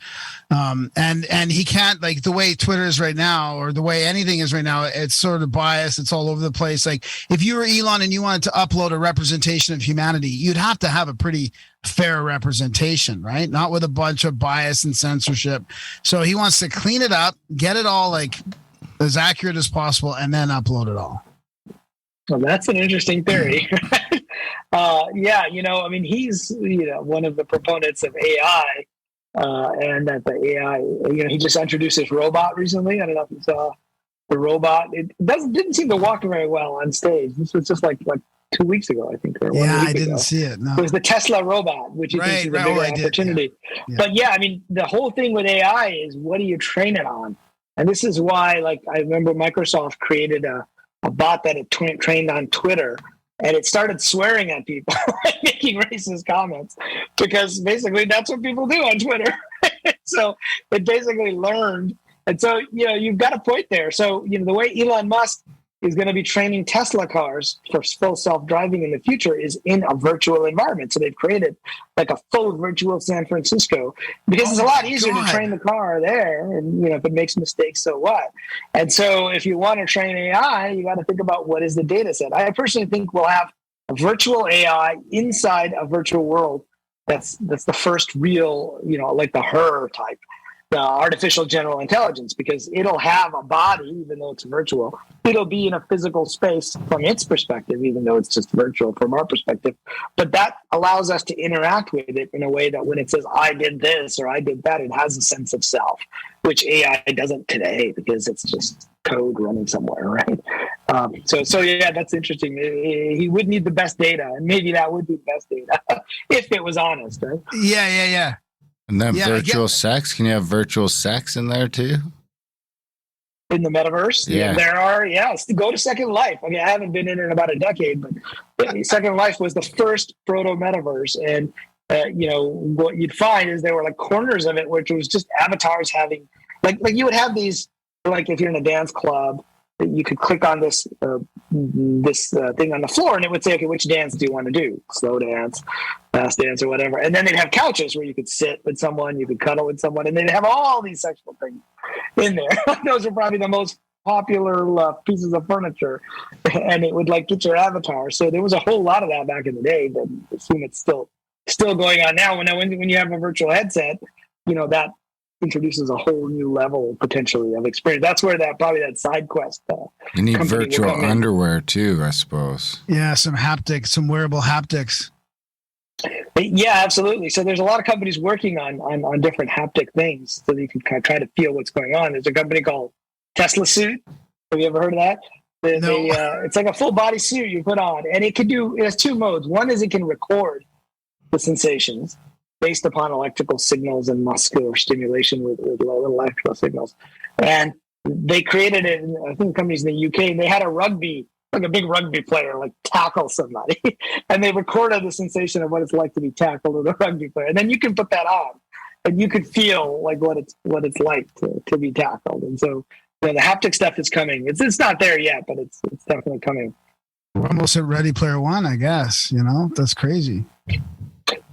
And he can't, like the way Twitter is right now, or the way anything is right now, it's sort of biased. It's all over the place. Like if you were Elon and you wanted to upload a representation of humanity, you'd have to have a pretty fair representation, right? Not with a bunch of bias and censorship. So he wants to clean it up, get it all like as accurate as possible, and then upload it all. Well, that's an interesting theory. Yeah, I mean, he's one of the proponents of AI, and that the AI, he just introduced this robot recently. I don't know if you saw the robot. It didn't seem to walk very well on stage. This was just like 2 weeks ago, I think. Or I didn't see it. No. It was the Tesla robot, which you think is a bigger opportunity. Yeah. But yeah, I mean, the whole thing with AI is what do you train it on? And this is why, like, I remember Microsoft created a bot that it trained on Twitter, and it started swearing at people and making racist comments, because basically that's what people do on Twitter. So it basically learned. And so, you've got a point there. So, the way Elon Musk is going to be training Tesla cars for full self-driving in the future is in a virtual environment. So they've created like a full virtual San Francisco, because it's a lot easier to train the car there. And, if it makes mistakes, so what? And so if you want to train AI, you got to think about what is the data set. I personally think we'll have a virtual AI inside a virtual world. That's the first real, like the her type. The artificial general intelligence, because it'll have a body, even though it's virtual. It'll be in a physical space from its perspective, even though it's just virtual from our perspective. But that allows us to interact with it in a way that when it says, I did this or I did that, it has a sense of self, which AI doesn't today, because it's just code running somewhere, right? So yeah, that's interesting. He would need the best data, and maybe that would be the best data if it was honest, right? Yeah. And then virtual sex, can you have virtual sex in there too? In the metaverse? Yeah. There are, go to Second Life. I mean, I haven't been in it in about a decade, but Second Life was the first proto-metaverse. And, what you'd find is there were like corners of it, which was just avatars having, like you would have these, like if you're in a dance club, you could click on this thing on the floor, and it would say, okay, which dance do you want to do? Slow dance, fast dance, or whatever. And then they'd have couches where you could sit with someone, you could cuddle with someone, and they'd have all these sexual things in there. Those are probably the most popular pieces of furniture, and it would like get your avatar. So there was a whole lot of that back in the day, but I assume it's still going on now. When you have a virtual headset, that introduces a whole new level potentially of experience. That's where that side quest. You need virtual underwear too, I suppose. Yeah, some wearable haptics. Yeah, absolutely. So there's a lot of companies working on different haptic things, so that you can kind of try to feel what's going on. There's a company called Tesla Suit. Have you ever heard of that? No. It's like a full body suit you put on, and it has 2 modes. One is it can record the sensations based upon electrical signals and muscular stimulation with low electrical signals. And they created it, I think companies in the UK, and they had a big rugby player, like tackle somebody. And they recorded the sensation of what it's like to be tackled with a rugby player. And then you can put that on, and you could feel like what it's like to be tackled. And so the haptic stuff is coming. It's not there yet, but it's definitely coming. We're almost at Ready Player One, I guess. That's crazy.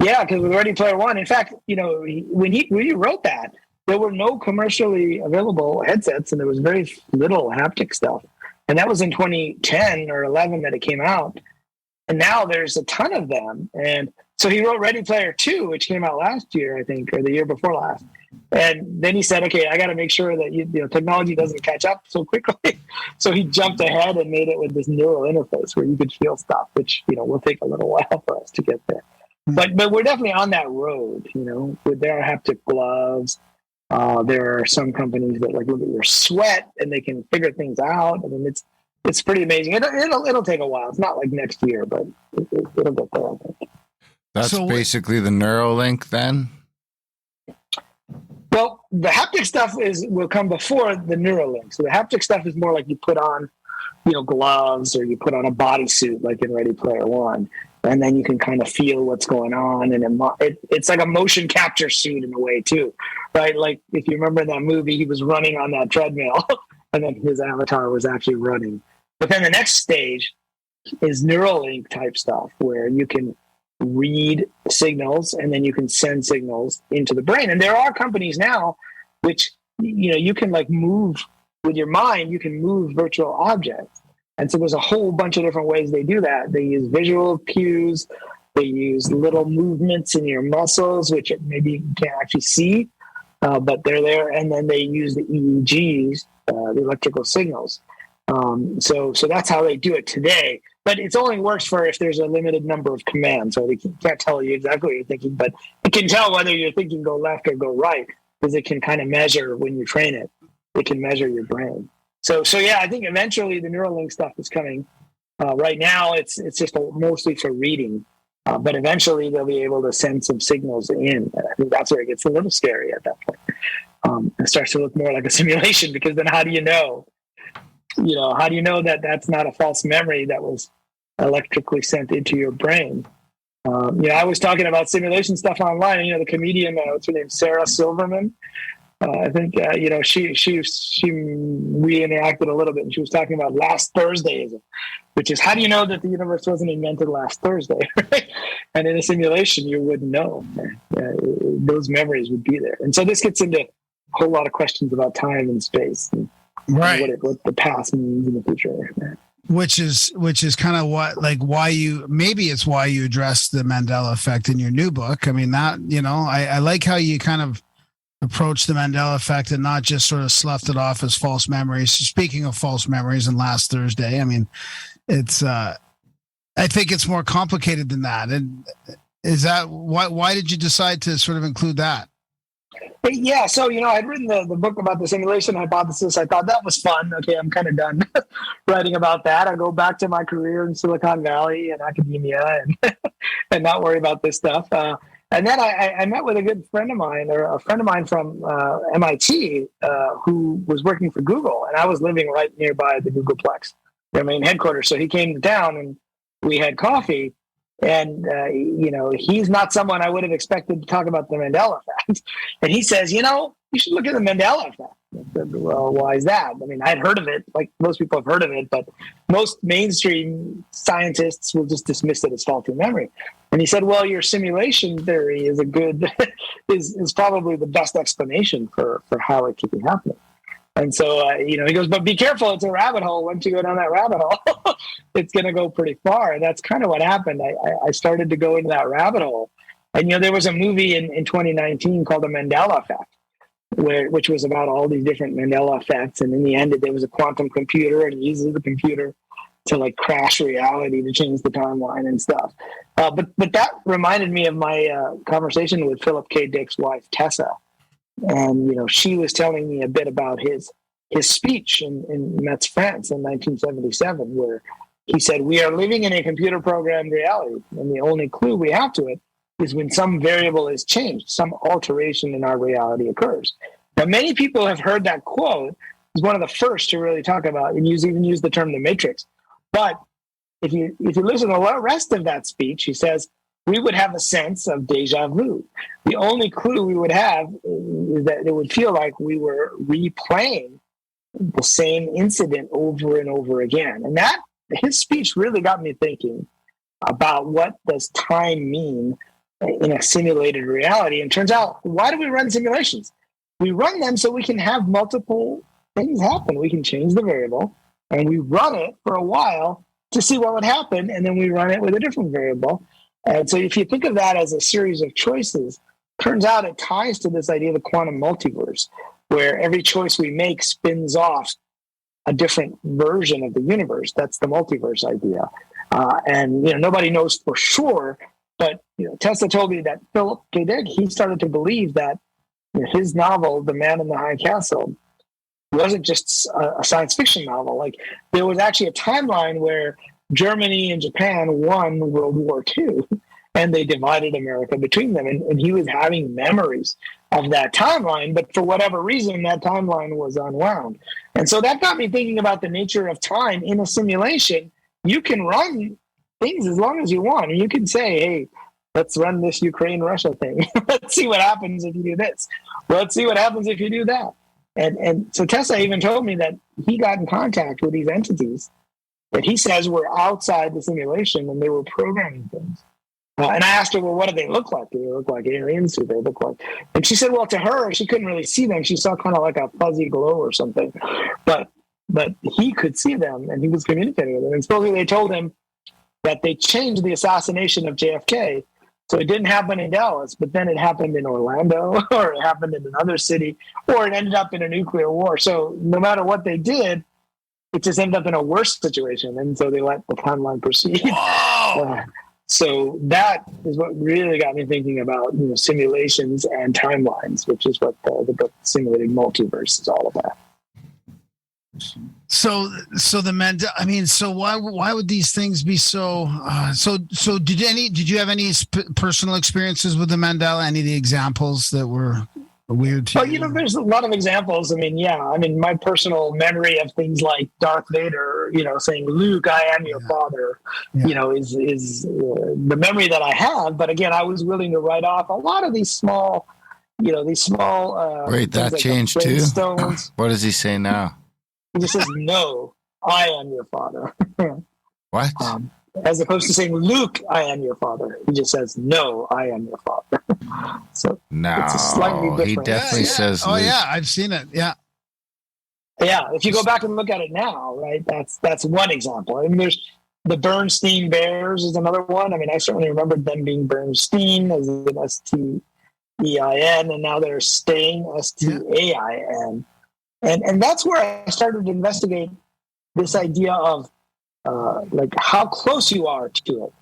Yeah, because with Ready Player One, in fact, when he wrote that, there were no commercially available headsets, and there was very little haptic stuff. And that was in 2010 or 11 that it came out. And now there's a ton of them. And so he wrote Ready Player 2, which came out last year, I think, or the year before last. And then he said, okay, I got to make sure that technology doesn't catch up so quickly. So he jumped ahead and made it with this neural interface where you could feel stuff, which will take a little while for us to get there. But we're definitely on that road. There are haptic gloves. There are some companies that look at your sweat and they can figure things out. I mean, it's pretty amazing. It'll take a while. It's not like next year, but it'll get there, I think. That's basically the Neuralink then? Well, the haptic stuff will come before the Neuralink. So the haptic stuff is more like you put on, gloves, or you put on a bodysuit like in Ready Player One, and then you can kind of feel what's going on. And it's like a motion capture suit in a way too, right? Like if you remember that movie, he was running on that treadmill and then his avatar was actually running. But then the next stage is Neuralink type stuff where you can read signals and then you can send signals into the brain. And there are companies now which, you can move with your mind, you can move virtual objects. And so there's a whole bunch of different ways they do that. They use visual cues. They use little movements in your muscles, which maybe you can't actually see, but they're there. And then they use the EEGs, the electrical signals. So that's how they do it today. But it only works for if there's a limited number of commands. So they can't tell you exactly what you're thinking, but it can tell whether you're thinking go left or go right, because it can kind of measure when you train it. It can measure your brain. So yeah, I think eventually the Neuralink stuff is coming. Right now, it's just mostly for reading, but eventually they'll be able to send some signals in. I think that's where it gets a little scary at that point. It starts to look more like a simulation, because then how do you know? How do you know that that's not a false memory that was electrically sent into your brain? I was talking about simulation stuff online. The comedian, what's her name, Sarah Silverman. I think she reenacted a little bit, and she was talking about last Thursdayism, which is how do you know that the universe wasn't invented last Thursday? Right? And in a simulation, you wouldn't know. Those memories would be there, and so this gets into a whole lot of questions about time and space, and right? What the past means in the future. Which is kind of why you address the Mandela effect in your new book. I mean, that I like how you kind of approach the Mandela effect and not just sort of sloughed it off as false memories. Speaking of false memories and last Thursday, I mean, it's I think it's more complicated than that. And is that why did you decide to sort of include that? Yeah, so I'd written the book about the simulation hypothesis. I thought that was fun. Okay, I'm kind of done writing about that. I go back to my career in Silicon Valley and academia and not worry about this stuff. And then I met with a good friend of mine, or a friend of mine from MIT, who was working for Google, and I was living right nearby the Googleplex, their main headquarters. So he came to town, and we had coffee. And he's not someone I would have expected to talk about the Mandela effect. And he says, you should look at the Mandela effect. I said, well, why is that? I mean, I'd heard of it, like most people have heard of it, but most mainstream scientists will just dismiss it as faulty memory. And he said, well, your simulation theory is is probably the best explanation for how it could be happening. And so, he goes, but be careful, it's a rabbit hole. Once you go down that rabbit hole, it's going to go pretty far. And that's kind of what happened. I started to go into that rabbit hole. And, there was a movie in 2019 called The Mandela Effect, which was about all these different Mandela effects. And in the end, there was a quantum computer, and he uses the computer to crash reality to change the timeline and stuff. But that reminded me of my conversation with Philip K. Dick's wife, Tessa. And, she was telling me a bit about his speech in Metz, France in 1977, where he said, we are living in a computer programmed reality. And the only clue we have to it is when some variable is changed, some alteration in our reality occurs. Now, many people have heard that quote. He's one of the first to really talk about and even use the term the matrix. But if you listen to the rest of that speech, he says, we would have a sense of deja vu. The only clue we would have is that it would feel like we were replaying the same incident over and over again. And his speech really got me thinking about what does time mean in a simulated reality. And turns out, why do we run simulations? we run them so we can have multiple things happen. We can change the variable, and we run it for a while to see what would happen, and then we run it with a different variable. And so if you think of that as a series of choices, turns out it ties to this idea of the quantum multiverse, where every choice we make spins off a different version of the universe. That's the multiverse idea. And nobody knows for sure, but Tesla told me that Philip K. Dick, he started to believe that his novel, The Man in the High Castle, wasn't just a science fiction novel. Like, there was actually a timeline where Germany and Japan won World War II, and they divided America between them. And he was having memories of that timeline, but for whatever reason, that timeline was unwound. And so that got me thinking about the nature of time in a simulation. You can run things as long as you want. And you can say, hey, let's run this Ukraine-Russia thing. Let's see what happens if you do this. Let's see what happens if you do that. And so Tesla even told me that he got in contact with these entities that he says were outside the simulation, and they were programming things. And I asked her, well, what do they look like? Do they look like aliens? Do they look like? And she said, well, to her, she couldn't really see them. She saw kind of like a fuzzy glow or something. But he could see them, and he was communicating with them. And supposedly they told him that they changed the assassination of JFK. So it didn't happen in Dallas, but then it happened in Orlando, or it happened in another city, or it ended up in a nuclear war. So no matter what they did, it just ended up in a worse situation. And so they let the timeline proceed. So that is what really got me thinking about simulations and timelines, which is what the book Simulated Multiverse is all about. So the Mandela. I mean, so why would these things be so? So did you have any personal experiences with the Mandela? Any of the examples that were weird to you? Well, there's a lot of examples. I mean, my personal memory of things like Darth Vader, saying, "Luke, I am your father," is the memory that I have. But again, I was willing to write off a lot of these small. Wait, that like changed too? Stones. What does he say now? He just says, "No, I am your father." What? As opposed to saying, "Luke, I am your father," he just says, "No, I am your father." So it's a slightly different. He definitely says. Oh Luke. yeah, I've seen it. Yeah. If you go back and look at it now, right? That's one example. I mean, there's the Bernstein Bears is another one. I mean, I certainly remember them being Bernstein as an STEIN, and now they're staying STAIN. And that's where I started to investigate this idea of like how close you are to it,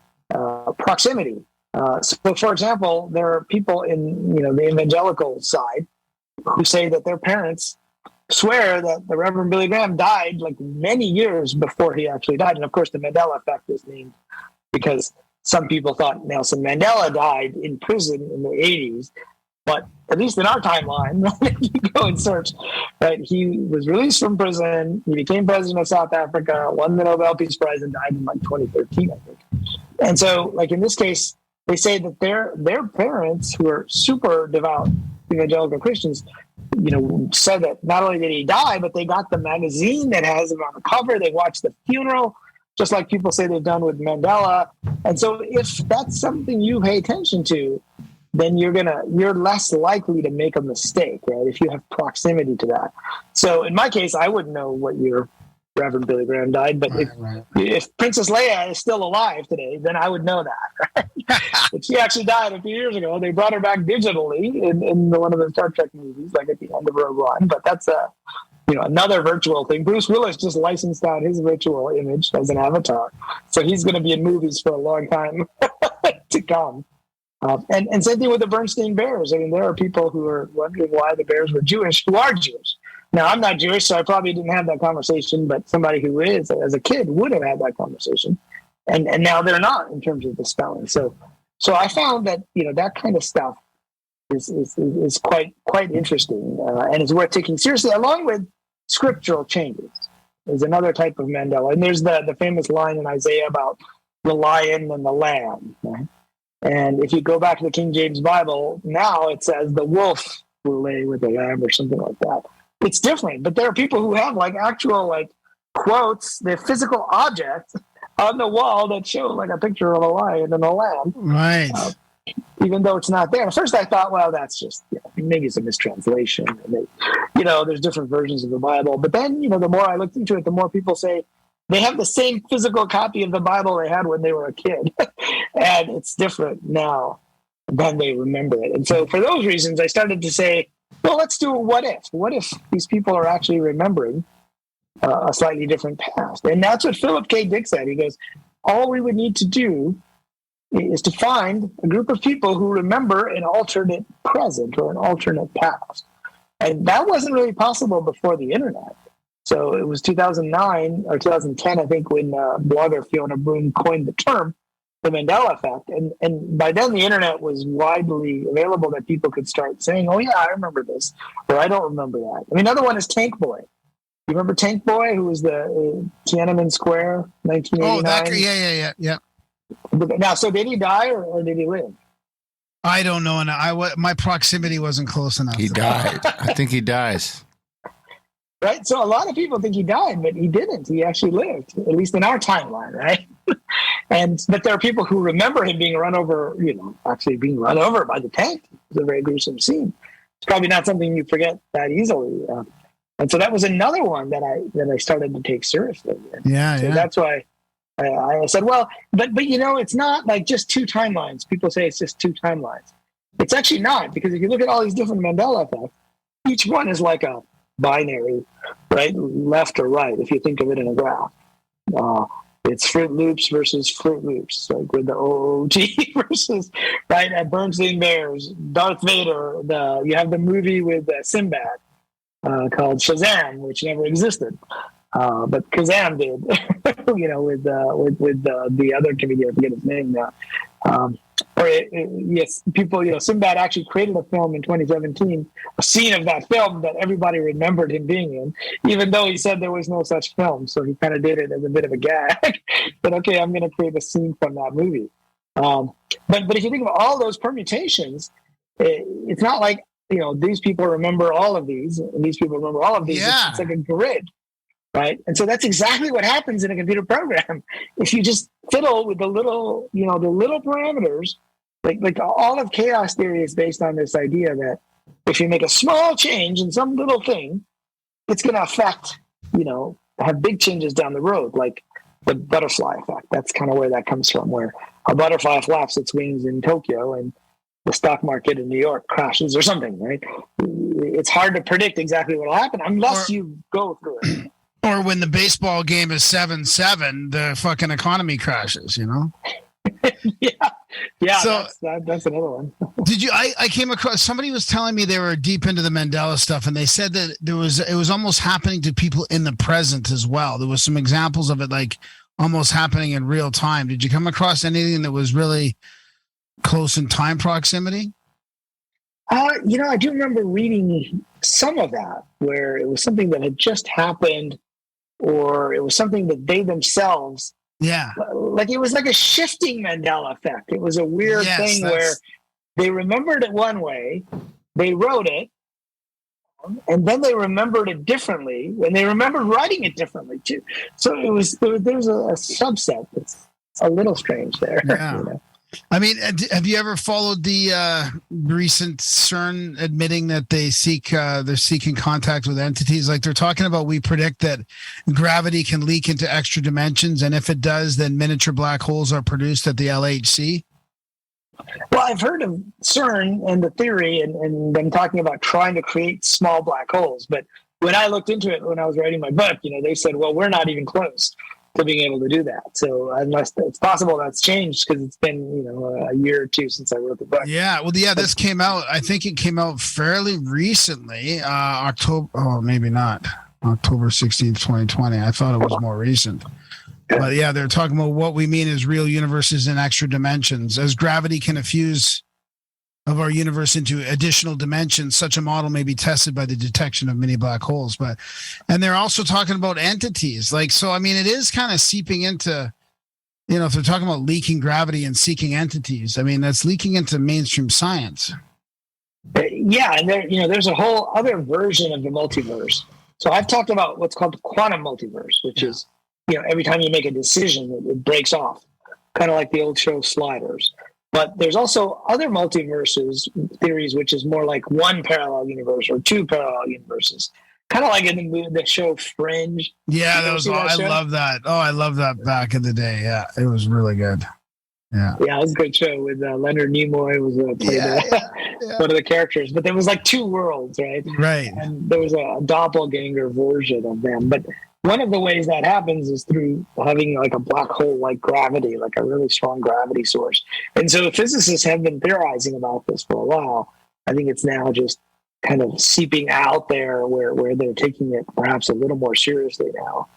proximity. So, for example, there are people in the evangelical side who say that their parents swear that the Reverend Billy Graham died like many years before he actually died. And of course, the Mandela effect is named because some people thought Nelson Mandela died in prison in the 80s. But at least in our timeline, if you go and search, right, he was released from prison. He became president of South Africa, won the Nobel Peace Prize, and died in like 2013, I think. And so, like in this case, they say that their parents, who are super devout evangelical Christians, said that not only did he die, but they got the magazine that has him on the cover. They watched the funeral, just like people say they've done with Mandela. And so, if that's something you pay attention to, then you're less likely to make a mistake, right? If you have proximity to that. So in my case, I wouldn't know what year Reverend Billy Graham died, but if Princess Leia is still alive today, then I would know that. Right? But she actually died a few years ago. They brought her back digitally in one of the Star Trek movies, like at the end of Rogue One. But that's another virtual thing. Bruce Willis just licensed out his virtual image as an avatar, so he's going to be in movies for a long time to come. And same thing with the Bernstein Bears. I mean, there are people who are wondering why the Bears were Jewish, who are Jewish. Now, I'm not Jewish, so I probably didn't have that conversation, but somebody who is, as a kid, would have had that conversation. And now they're not in terms of the spelling. So I found that, that kind of stuff is quite interesting and is worth taking seriously, along with scriptural changes. There's another type of Mandela. And there's the famous line in Isaiah about the lion and the lamb, right? And if you go back to the King James Bible, now it says the wolf will lay with the lamb or something like that. It's different, but there are people who have like actual like quotes, they're physical objects on the wall that show like a picture of a lion and a lamb. Right. even though it's not there. At first I thought, well, that's just, maybe it's a mistranslation. And there's different versions of the Bible. But then, the more I looked into it, the more people say they have the same physical copy of the Bible they had when they were a kid. And it's different now than they remember it. And so for those reasons, I started to say, well, let's do a what if. What if these people are actually remembering a slightly different past? And that's what Philip K. Dick said. He goes, all we would need to do is to find a group of people who remember an alternate present or an alternate past. And that wasn't really possible before the internet. So it was 2009 or 2010, I think, when blogger Fiona Broom coined the term, the Mandela effect. And by then the internet was widely available that people could start saying, oh yeah, I remember this, or I don't remember that. I mean, another one is Tank Boy. You remember Tank Boy, who was the Tiananmen Square, 1989? Oh, that guy, yeah. Now, so did he die or did he live? I don't know, and my proximity wasn't close enough. He died. I think he dies. Right? So a lot of people think he died, but he didn't. He actually lived, at least in our timeline, right? But there are people who remember him being run over, actually being run over by the tank. It's a very gruesome scene. It's probably not something you forget that easily. And so that was another one that I started to take seriously. So that's why I said, well, but it's not like just two timelines. People say it's just two timelines. It's actually not, because if you look at all these different Mandela effects, each one is like a binary, right? Left or right, if you think of it in a graph. It's Fruit Loops versus Fruit Loops, like with the OOG versus, right, at Bernstein Bears, Darth Vader. You have the movie with Sinbad called Shazam, which never existed. But Kazam did, with the other comedian, I forget his name now. Yes, people, Sinbad actually created a film in 2017, a scene of that film that everybody remembered him being in, even though he said there was no such film. So he kind of did it as a bit of a gag. But okay, I'm going to create a scene from that movie. But if you think of all those permutations, it's not like, these people remember all of these, and these people remember all of these. Yeah. It's like a grid. Right. And so that's exactly what happens in a computer program. If you just fiddle with the little parameters, like all of chaos theory is based on this idea that if you make a small change in some little thing, it's going to affect, have big changes down the road, like the butterfly effect. That's kind of where that comes from, where a butterfly flaps its wings in Tokyo and the stock market in New York crashes or something, right? It's hard to predict exactly what will happen unless you go through it. Or when the baseball game is 7-7, the fucking economy crashes, Yeah. So that's another one. Did you? I came across, somebody was telling me they were deep into the Mandela stuff, and they said that it was almost happening to people in the present as well. There was some examples of it, like almost happening in real time. Did you come across anything that was really close in time proximity? I do remember reading some of that, where it was something that had just happened, or it was something that they themselves, like it was like a shifting Mandela effect. It was a weird thing where they remembered it one way, they wrote it, and then they remembered it differently, and they remembered writing it differently too. So there was a subset that's a little strange there. Yeah. I mean, have you ever followed the recent CERN admitting that they're seeking contact with entities? Like they're talking about, we predict that gravity can leak into extra dimensions, and if it does, then miniature black holes are produced at the LHC. Well, I've heard of CERN and the theory and them talking about trying to create small black holes. But when I looked into it, when I was writing my book, they said, well, we're not even close to being able to do that. So unless it's possible that's changed, because it's been, a year or two since I wrote the book. Yeah. Well, this came out, I think it came out fairly recently, October 16th, 2020. I thought it was more recent. But yeah, they're talking about what we mean as real universes in extra dimensions. As gravity can effuse of our universe into additional dimensions, such a model may be tested by the detection of mini black holes. And they're also talking about entities. It is kind of seeping into, if they're talking about leaking gravity and seeking entities, that's leaking into mainstream science. Yeah. And there's a whole other version of the multiverse. So I've talked about what's called the quantum multiverse, which is, every time you make a decision, it breaks off, kind of like the old show Sliders. But there's also other multiverses theories, which is more like one parallel universe or two parallel universes. Kind of like in the show Fringe. Yeah, that was. I love that. Oh, I love that back in the day. Yeah, it was really good. Yeah, it was a good show with Leonard Nimoy was one of the characters. But there was like two worlds, right? Right. And there was a doppelganger version of them. But one of the ways that happens is through having like a black hole like gravity, like a really strong gravity source. And so physicists have been theorizing about this for a while. I think it's now just kind of seeping out there where they're taking it perhaps a little more seriously now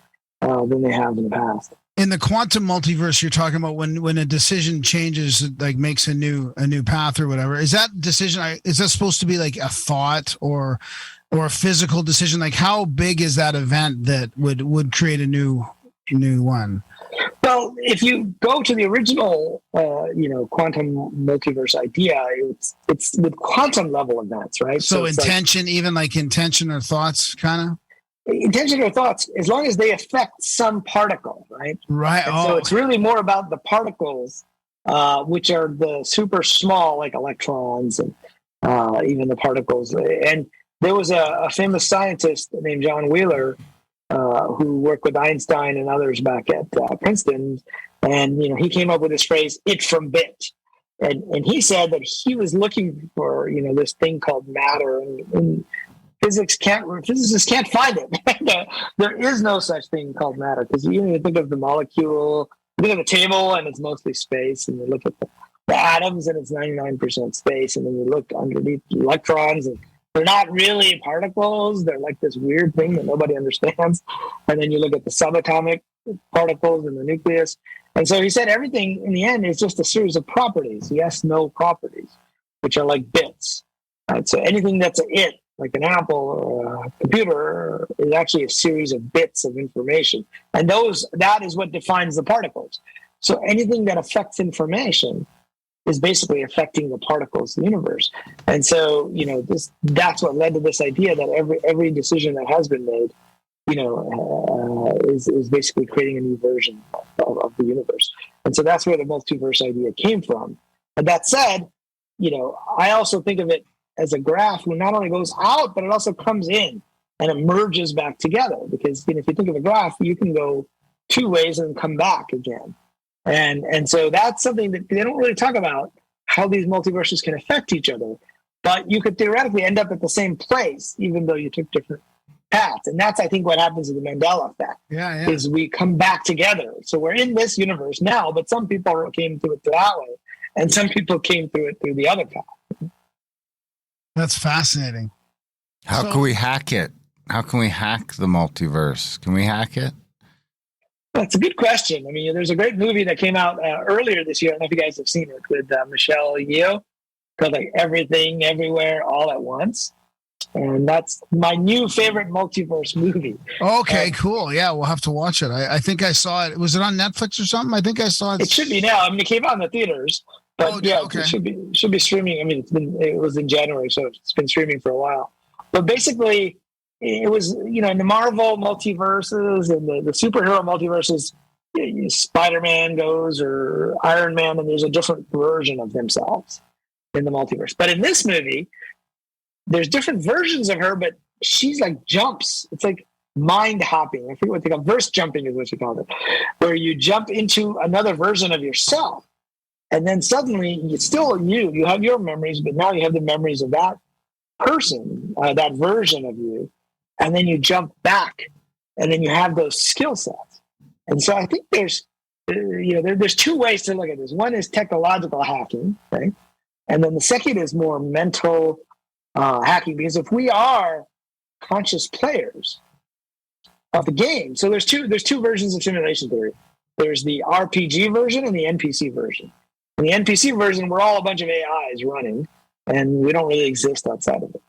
than they have in the past. In the quantum multiverse, you're talking about when a decision changes, like makes a new path or whatever. Is that decision? Is that supposed to be like a thought or a physical decision? Like how big is that event that would create a new one? Well, if you go to the original, quantum multiverse idea, it's with quantum level events, right? So intention, like, even like intention or thoughts, kind of. Intention or thoughts, as long as they affect some particle, right? Right. So it's really more about the particles, which are the super small, like electrons and even the particles. And there was a famous scientist named John Wheeler who worked with Einstein and others back at Princeton. And, he came up with this phrase, it from bit. And he said that he was looking for, this thing called matter and physicists can't find it. There is no such thing called matter because you think of the molecule, you look at the table and it's mostly space, and you look at the atoms and it's 99% space, and then you look underneath the electrons and they're not really particles. They're like this weird thing that nobody understands. And then you look at the subatomic particles in the nucleus. And so he said everything in the end is just a series of properties, yes, no properties, which are like bits. Right? So anything that's it, like an apple or a computer, is actually a series of bits of information. And that is what defines the particles. So anything that affects information is basically affecting the particles of the universe. And so, that's what led to this idea that every decision that has been made, is basically creating a new version of the universe. And so that's where the multiverse idea came from. And that said, I also think of it as a graph who not only goes out, but it also comes in and it merges back together. Because if you think of a graph, you can go two ways and come back again. And so that's something that they don't really talk about, how these multiverses can affect each other. But you could theoretically end up at the same place, even though you took different paths. And that's, I think, what happens in the Mandela effect. Yeah. Is we come back together. So we're in this universe now, but some people came through it that way, and some people came through it through the other path. That's fascinating. How can we hack it? How can we hack the multiverse? Can we hack it? That's a good question. I mean, there's a great movie that came out earlier this year. I don't know if you guys have seen it, with Michelle Yeoh, called like Everything, Everywhere, All at Once. And that's my new favorite multiverse movie. Okay, cool. Yeah, we'll have to watch it. I think I saw it. Was it on Netflix or something? I think I saw it. It should be now. I mean, it came out in the theaters. But okay. It should be streaming. I mean, it was in January, so it's been streaming for a while. But basically, it was, in the Marvel multiverses and the superhero multiverses, Spider-Man goes or Iron Man, and there's a different version of themselves in the multiverse. But in this movie, there's different versions of her, but she's like jumps. It's like mind hopping. I forget what they call it. Verse jumping is what you call it, where you jump into another version of yourself. And then suddenly it's still you have your memories, but now you have the memories of that person, that version of you. And then you jump back and then you have those skill sets. And so I think there's two ways to look at this. One is technological hacking, right? And then the second is more mental hacking, because if we are conscious players of the game, so there's two versions of simulation theory. There's the RPG version and the NPC version. In the NPC version, we're all a bunch of AIs running, and we don't really exist outside of it.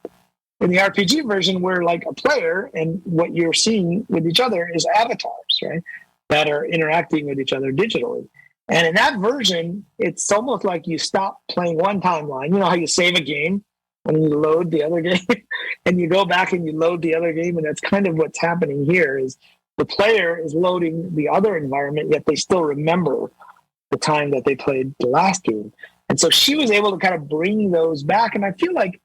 In the RPG version, we're like a player, and what you're seeing with each other is avatars, right, that are interacting with each other digitally. And in that version, it's almost like you stop playing one timeline. You know how you save a game and you load the other game, and you go back and you load the other game, and that's kind of what's happening here. Is the player is loading the other environment, yet they still remember the time that they played the last game. And so she was able to kind of bring those back. And I feel like,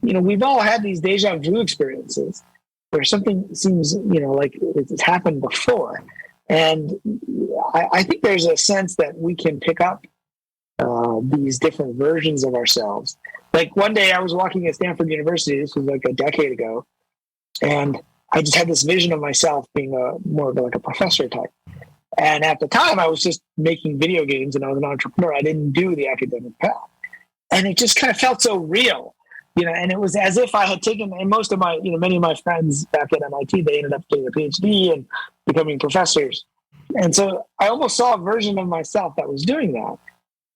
we've all had these deja vu experiences where something seems, like it's happened before. And I think there's a sense that we can pick up these different versions of ourselves. Like one day I was walking at Stanford University, this was like a decade ago, and I just had this vision of myself being more of like a professor type. And at the time I was just making video games and I was an entrepreneur. I didn't do the academic path. And it just kind of felt so real, and it was as if I had taken, and most of my, many of my friends back at MIT, they ended up getting a PhD and becoming professors. And so I almost saw a version of myself that was doing that.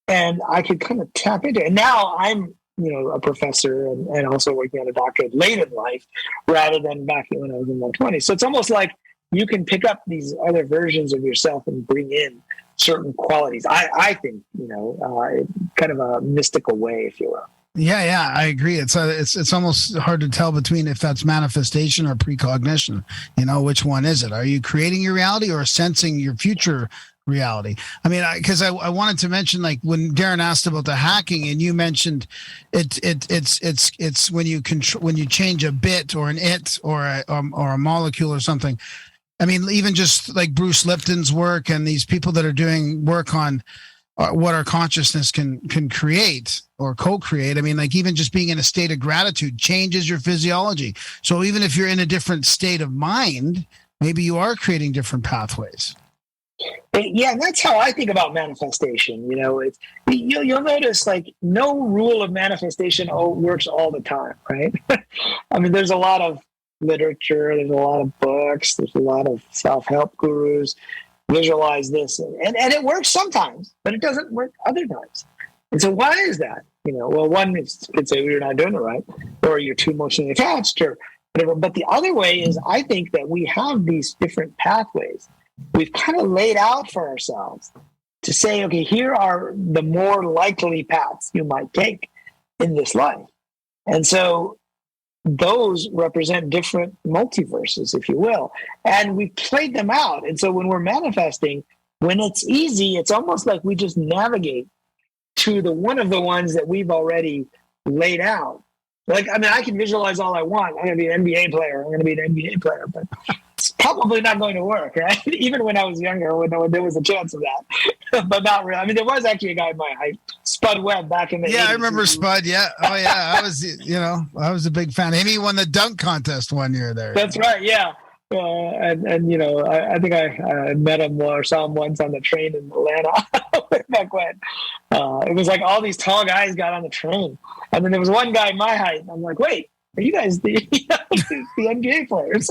And I could kind of tap into it. And now I'm, a professor and also working on a doctorate late in life rather than back when I was in my 20s. So it's almost like you can pick up these other versions of yourself and bring in certain qualities. I think, kind of a mystical way, if you will. Yeah, I agree. It's almost hard to tell between if that's manifestation or precognition. Which one is it? Are you creating your reality or sensing your future reality? I mean, because I wanted to mention, like when Darren asked about the hacking, and you mentioned it's when you change a bit or an it or a molecule or something. I mean, even just like Bruce Lipton's work and these people that are doing work on what our consciousness can create or co-create. I mean, like even just being in a state of gratitude changes your physiology. So even if you're in a different state of mind, maybe you are creating different pathways. Yeah, and that's how I think about manifestation. You'll notice like no rule of manifestation works all the time, right? I mean, there's a lot of literature, there's a lot of books, there's a lot of self-help gurus. Visualize this, and it works sometimes, but it doesn't work other times. And so why is that? Well, one could say you're not doing it right, or you're too emotionally attached, or whatever. But the other way is, I think that we have these different pathways we've kind of laid out for ourselves to say, okay, here are the more likely paths you might take in this life. And so those represent different multiverses, if you will. And we played them out. And so when we're manifesting, when it's easy, it's almost like we just navigate to one of the ones that we've already laid out. Like, I mean, I can visualize all I want. I'm going to be an NBA player. But it's probably not going to work, right? Even when I was younger, when there was a chance of that, but not really. I mean, there was actually a guy in my height, Spud Webb, back in the 80s. I remember Spud. Yeah. Oh yeah. I was a big fan. He won the dunk contest one year there. That's right. Yeah. I think I met him or saw him once on the train in Atlanta back when. It was like all these tall guys got on the train. And then there was one guy my height. And I'm like, wait, are you guys the NBA players?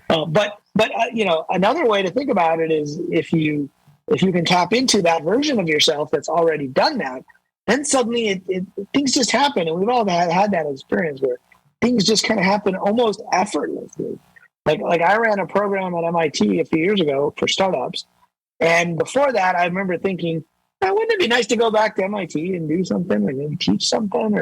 But another way to think about it is if you can tap into that version of yourself that's already done that, then suddenly things just happen. And we've all had that experience where things just kind of happen almost effortlessly. Like I ran a program at MIT a few years ago for startups. And before that, I remember thinking, wouldn't it be nice to go back to MIT and do something or maybe teach something?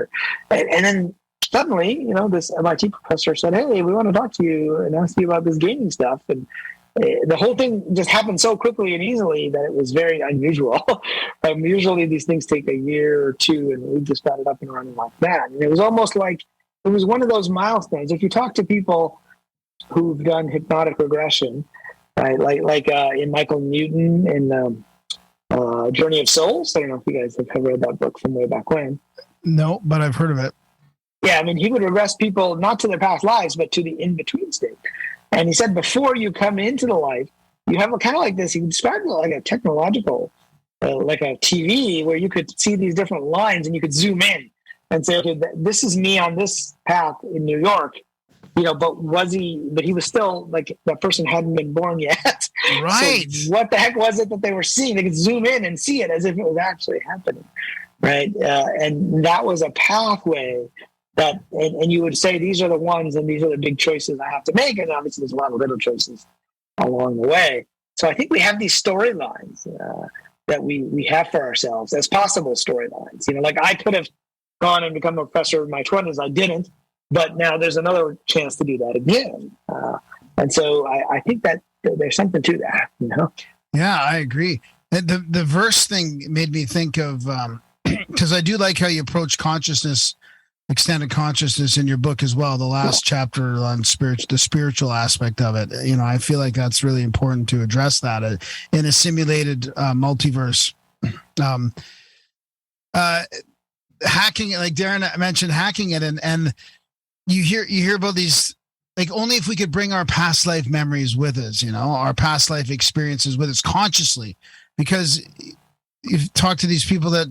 And then suddenly, this MIT professor said, hey, we want to talk to you and ask you about this gaming stuff. And the whole thing just happened so quickly and easily that it was very unusual. Usually these things take a year or two, and we just got it up and running like that. And it was almost like it was one of those milestones. If you talk to people who've done hypnotic regression, right? Like in Michael Newton in Journey of Souls. I don't know if you guys have read that book from way back when. No, but I've heard of it. Yeah, I mean, he would regress people not to their past lives, but to the in-between state. And he said before you come into the life, you have a kind of like this. He described it like a technological, like a TV, where you could see these different lines and you could zoom in and say, okay, this is me on this path in New York. But he was still like that person hadn't been born yet. Right. So what the heck was it that they were seeing? They could zoom in and see it as if it was actually happening. Right. And that was a pathway that, and you would say, these are the ones, and these are the big choices I have to make. And obviously there's a lot of little choices along the way. So I think we have these storylines that we have for ourselves as possible storylines. Like I could have gone and become a professor in my 20s. I didn't. But now there's another chance to do that again. And so I think that there's something to that, Yeah, I agree. The verse thing made me think of because I do like how you approach consciousness, extended consciousness in your book as well. The last chapter on the spiritual aspect of it. I feel like that's really important to address that in a simulated multiverse. Hacking it, like Darren mentioned, hacking it, and you hear about these. Like, only if we could bring our past life memories with us, our past life experiences with us consciously, because you've talked to these people that,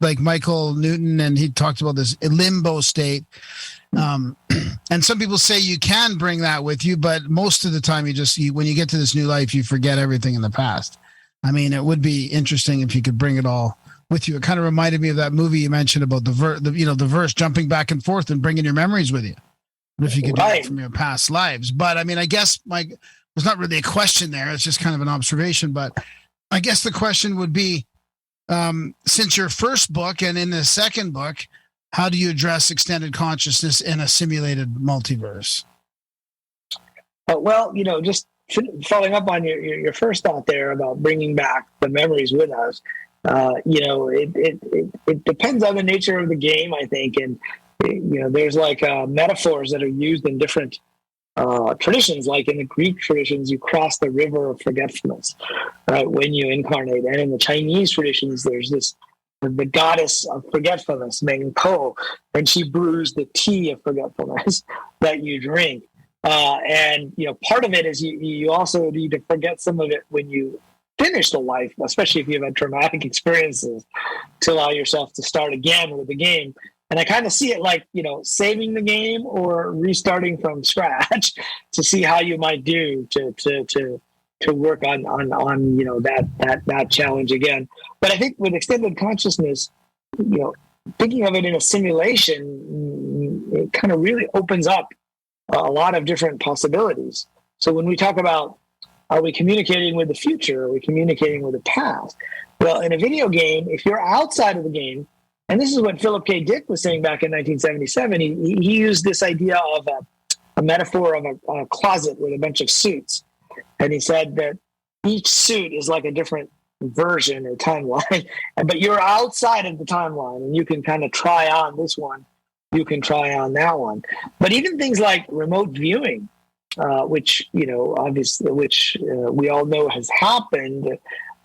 like Michael Newton, and he talked about this limbo state. And some people say you can bring that with you, but most of the time when you get to this new life, you forget everything in the past. I mean, it would be interesting if you could bring it all with you. It kind of reminded me of that movie you mentioned about the verse jumping back and forth and bringing your memories with you. If you could do that from your past lives. But I mean, I guess was not really a question there. It's just kind of an observation. But I guess the question would be, since your first book and in the second book, how do you address extended consciousness in a simulated multiverse? Well, just following up on your first thought there about bringing back the memories with us, it depends on the nature of the game, I think. And, there's like metaphors that are used in different traditions. Like in the Greek traditions, you cross the river of forgetfulness, right, when you incarnate. And in the Chinese traditions, there's the goddess of forgetfulness, Meng Po, and she brews the tea of forgetfulness that you drink. And part of it is you also need to forget some of it when you finish the life, especially if you've had traumatic experiences, to allow yourself to start again with the game. And I kind of see it like, saving the game or restarting from scratch to see how you might do to work on that challenge again. But I think with extended consciousness, thinking of it in a simulation, it kind of really opens up a lot of different possibilities. So when we talk about, are we communicating with the future? Are we communicating with the past? Well, in a video game, if you're outside of the game, and this is what Philip K. Dick was saying back in 1977. He used this idea of a metaphor of a closet with a bunch of suits. And he said that each suit is like a different version or timeline, but you're outside of the timeline and you can kind of try on this one. You can try on that one. But even things like remote viewing, which, obviously, we all know has happened,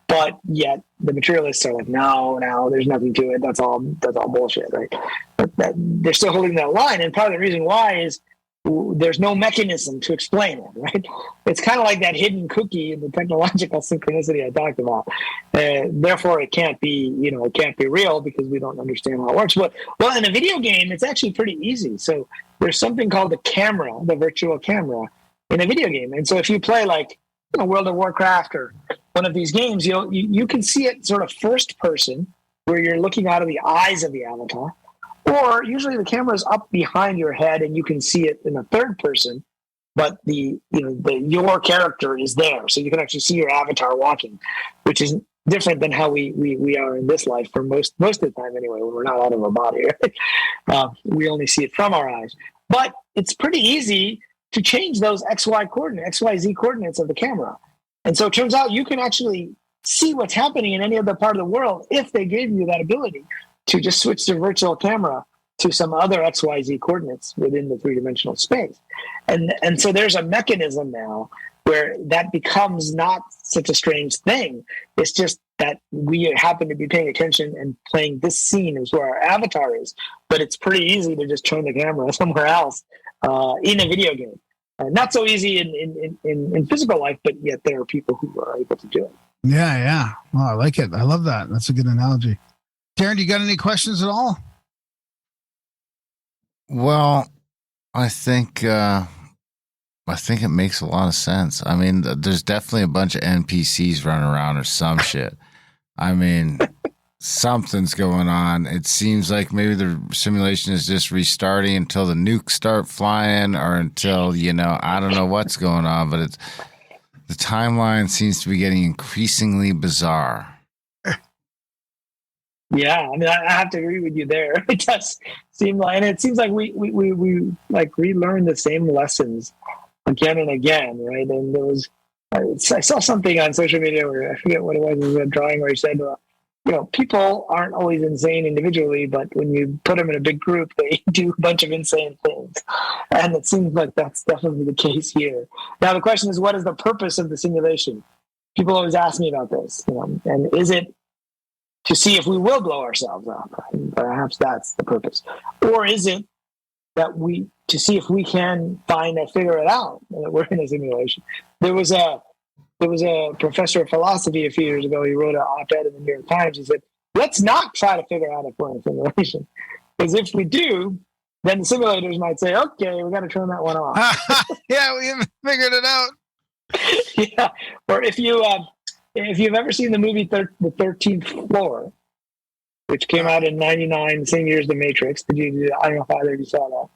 but yet the materialists are like, no, there's nothing to it. That's all bullshit, right? But they're still holding that line. And part of the reason why is there's no mechanism to explain it, right? It's kind of like that hidden cookie in the technological synchronicity I talked about. Therefore, it can't be real because we don't understand how it works. But, well, in a video game, it's actually pretty easy. So there's something called the camera, the virtual camera in a video game. And so if you play like World of Warcraft or one of these games, you can see it sort of first person where you're looking out of the eyes of the avatar, or usually the camera is up behind your head and you can see it in a third person, but your character is there, so you can actually see your avatar walking, which is different than how we are in this life for most of the time anyway, when we're not out of our body. Right? We only see it from our eyes, but it's pretty easy to change those XYZ coordinates of the camera. And so it turns out you can actually see what's happening in any other part of the world if they gave you that ability to just switch the virtual camera to some other XYZ coordinates within the three-dimensional space. And so there's a mechanism now where that becomes not such a strange thing. It's just that we happen to be paying attention and playing this scene is where our avatar is. But it's pretty easy to just turn the camera somewhere else in a video game. Not so easy in physical life, but yet there are people who are able to do it. Yeah. Well, I like it. I love that. That's a good analogy. Darren, do you got any questions at all? Well, I think it makes a lot of sense. I mean, there's definitely a bunch of NPCs running around or some shit. I mean, something's going on. It seems like maybe the simulation is just restarting until the nukes start flying or until, I don't know what's going on, but the timeline seems to be getting increasingly bizarre. Yeah, I mean, I have to agree with you there. It does seem like, and it seems like we like relearn the same lessons again and again, right? And there was, I saw something on social media where I forget what it was a drawing where he said, people aren't always insane individually, but when you put them in a big group, they do a bunch of insane things. And it seems like that's definitely the case here. Now, the question is, what is the purpose of the simulation? People always ask me about this, and is it to see if we will blow ourselves up? And perhaps that's the purpose. Or is it that to see if we can figure it out, that we're in a simulation? There was a professor of philosophy a few years ago. He wrote an op-ed in the New York Times. He said, let's not try to figure out if we're in a simulation. Because if we do, then the simulators might say, okay, we got to turn that one off. Yeah, we haven't figured it out. Yeah. Or if you've ever seen the movie The 13th Floor, which came out in 1999, the same year as The Matrix. I don't know if either of you saw that.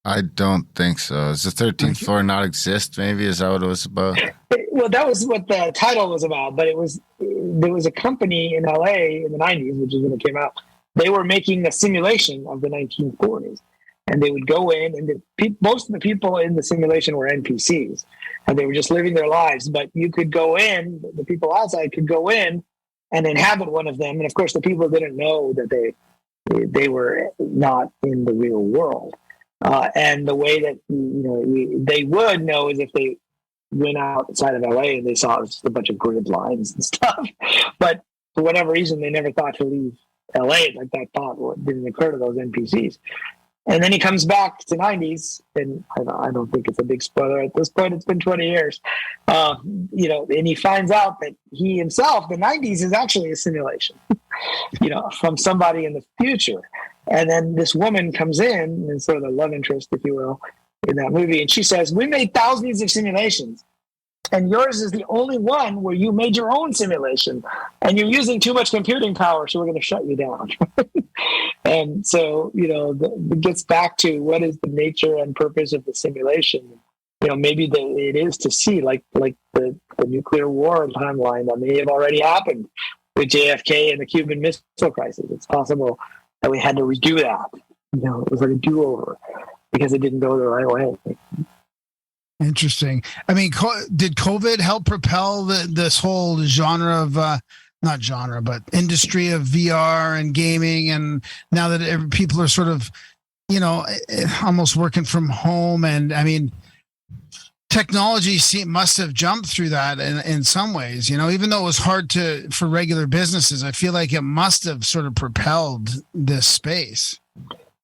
I don't think so. Does the 13th floor not exist? Maybe is that what it was about? Well, that was what the title was about. But there was a company in LA in the 90s, which is when it came out. They were making a simulation of the 1940s, and they would go in, and most of the people in the simulation were NPCs, and they were just living their lives. But you could go in; the people outside could go in and inhabit one of them. And of course, the people didn't know that they were not in the real world. And the way that they would know is if they went outside of LA and they saw just a bunch of grid lines and stuff. But for whatever reason, they never thought to leave LA. Like that thought didn't occur to those NPCs. And then he comes back to 90s, and I don't think it's a big spoiler at this point. It's been 20 years, and he finds out that he himself, the 90s, is actually a simulation, from somebody in the future. And then this woman comes in, and sort of the love interest, if you will, in that movie, and she says, "We made thousands of simulations, and yours is the only one where you made your own simulation, and you're using too much computing power, so we're going to shut you down." And so, it gets back to what is the nature and purpose of the simulation. Maybe it is to see, like the nuclear war timeline that may have already happened with JFK and the Cuban Missile Crisis. It's possible that we had to redo that. It was like a do-over because it didn't go the right way. Interesting. I mean, did COVID help propel this whole genre of not genre, but industry of VR and gaming? And now that people are sort of, almost working from home, and I mean, technology must have jumped through that in some ways. Even though it was hard for regular businesses, I feel like it must have sort of propelled this space.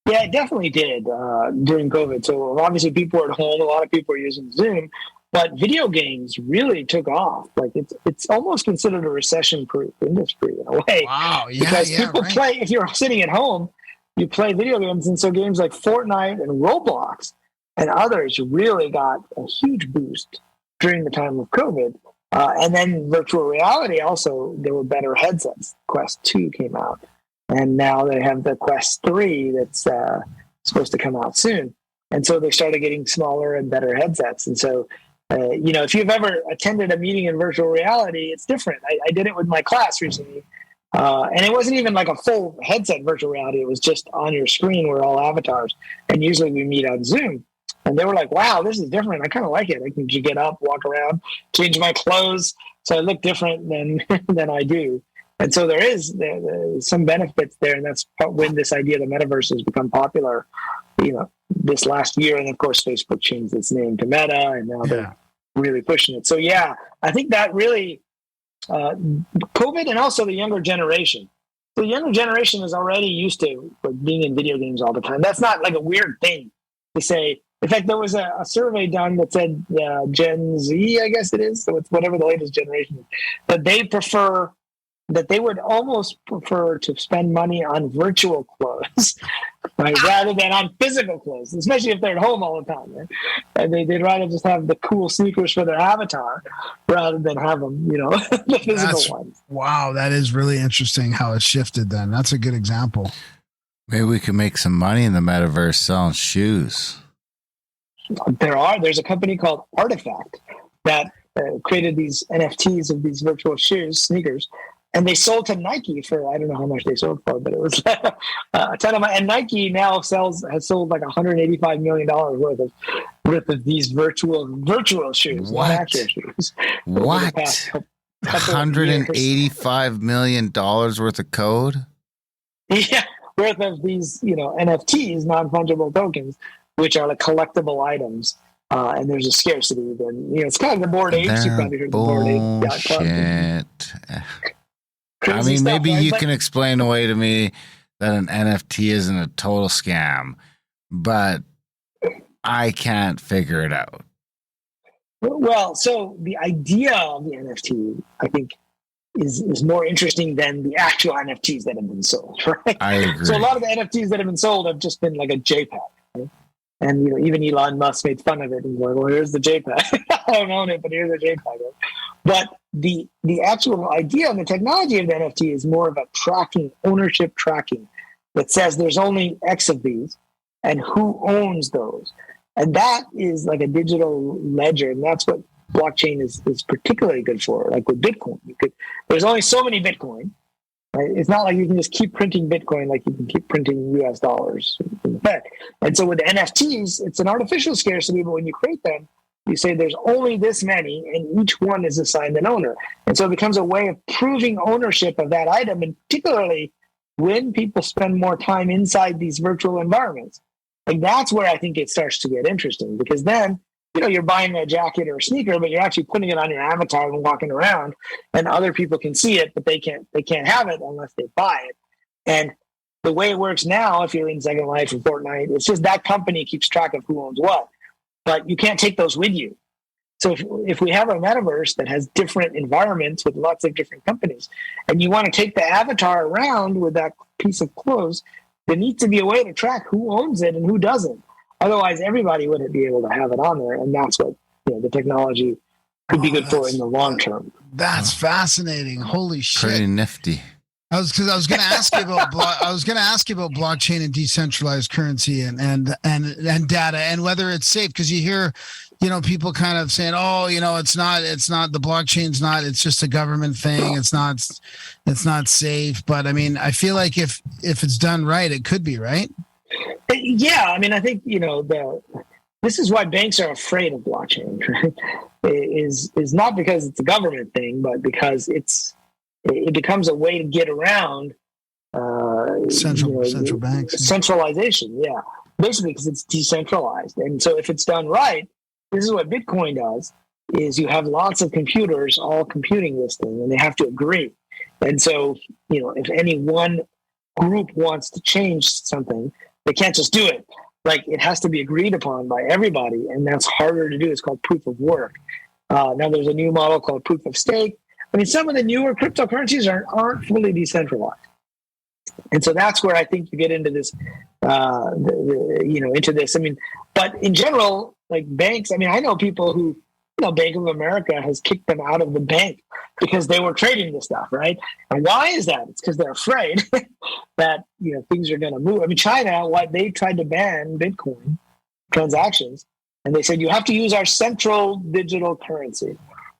Yeah, it definitely did during COVID. So obviously people were at home. A lot of people were using Zoom, but video games really took off. Like it's almost considered a recession-proof industry in a way. Wow, yeah, because people play. If you're sitting at home, you play video games, and so games like Fortnite and Roblox and others really got a huge boost during the time of COVID. And then virtual reality also, there were better headsets. Quest 2 came out. And now they have the Quest 3 that's supposed to come out soon. And so they started getting smaller and better headsets. And so, if you've ever attended a meeting in virtual reality, it's different. I did it with my class recently. And it wasn't even like a full headset virtual reality. It was just on your screen. We're all avatars. And usually we meet on Zoom. And they were like, wow, this is different. I kind of like it. I can get up, walk around, change my clothes. So I look different than I do. And so there's some benefits there. And that's when this idea of the metaverse has become popular, this last year. And of course, Facebook changed its name to Meta, and now they're really pushing it. So yeah, I think that really, COVID, and also the younger generation. The younger generation is already used to being in video games all the time. That's not like a weird thing to say. In fact, there was a survey done that said Gen Z, I guess it is, so it's whatever the latest generation is, that they would almost prefer to spend money on virtual clothes, right, rather than on physical clothes, especially if they're at home all the time. Right? And they'd rather just have the cool sneakers for their avatar rather than have them, the physical ones. Wow, that is really interesting how it shifted then. That's a good example. Maybe we could make some money in the metaverse selling shoes. There's a company called Artifact that created these NFTs of these virtual sneakers, and they sold to Nike for, I don't know how much they sold for, but it was a ton of money. And Nike now has sold like $185 million worth of these virtual shoes, not actual shoes. What? $185 million worth of code. Yeah, worth of these, NFTs, non-fungible tokens, which are like collectible items. And there's a scarcity. Then it's kind of the Bored Apes. You probably heard the Bored Ape Yacht Club. I mean, stuff, maybe right? you can explain away to me that an NFT isn't a total scam, but I can't figure it out. Well, so the idea of the NFT, I think, is more interesting than the actual NFTs that have been sold, right? I agree. So a lot of the NFTs that have been sold have just been like a JPEG, right? And even Elon Musk made fun of it. He's like, "Well, here's the JPEG. I don't own it, but here's a JPEG." Right? But the actual idea and the technology of the NFT is more of a ownership tracking that says there's only X of these, and who owns those, and that is like a digital ledger, and that's what blockchain is particularly good for. Like with Bitcoin, there's only so many Bitcoin. Right? It's not like you can just keep printing Bitcoin like you can keep printing US dollars in the Fed. And so with the NFTs, it's an artificial scarcity, but when you create them, you say there's only this many, and each one is assigned an owner. And so it becomes a way of proving ownership of that item, and particularly when people spend more time inside these virtual environments. Like that's where I think it starts to get interesting, because then you're buying a jacket or a sneaker, but you're actually putting it on your avatar and walking around, and other people can see it, but they can't have it unless they buy it. And the way it works now, if you're in Second Life or Fortnite, it's just that company keeps track of who owns what, but you can't take those with you. So if we have a metaverse that has different environments with lots of different companies, and you want to take the avatar around with that piece of clothes, there needs to be a way to track who owns it and who doesn't. Otherwise, everybody wouldn't be able to have it on there, and that's what the technology could be good for in the long term. That's fascinating. Holy shit! Pretty nifty. I was going to ask you about blockchain and decentralized currency and data, and whether it's safe, because you hear people kind of saying, oh, it's not the blockchain's not, it's just a government thing, it's not safe. But I mean, I feel like if it's done right, it could be, right? Yeah, I mean, I think this is why banks are afraid of blockchain. Right? Is not because it's a government thing, but because it becomes a way to get around central banks, centralization. Yeah, basically because it's decentralized, and so if it's done right, this is what Bitcoin does: is you have lots of computers all computing this thing, and they have to agree. And so if any one group wants to change something, they can't just do it. Like it has to be agreed upon by everybody, and that's harder to do. It's called proof of work. Now there's a new model called proof of stake. I mean, some of the newer cryptocurrencies aren't fully decentralized, and so that's where I think you get into this. Into this. I mean, but in general, like banks. I mean, I know people who, Bank of America has kicked them out of the bank because they were trading this stuff, right? And why is that? It's because they're afraid that things are going to move. I mean, China, they tried to ban Bitcoin transactions, and they said you have to use our central digital currency,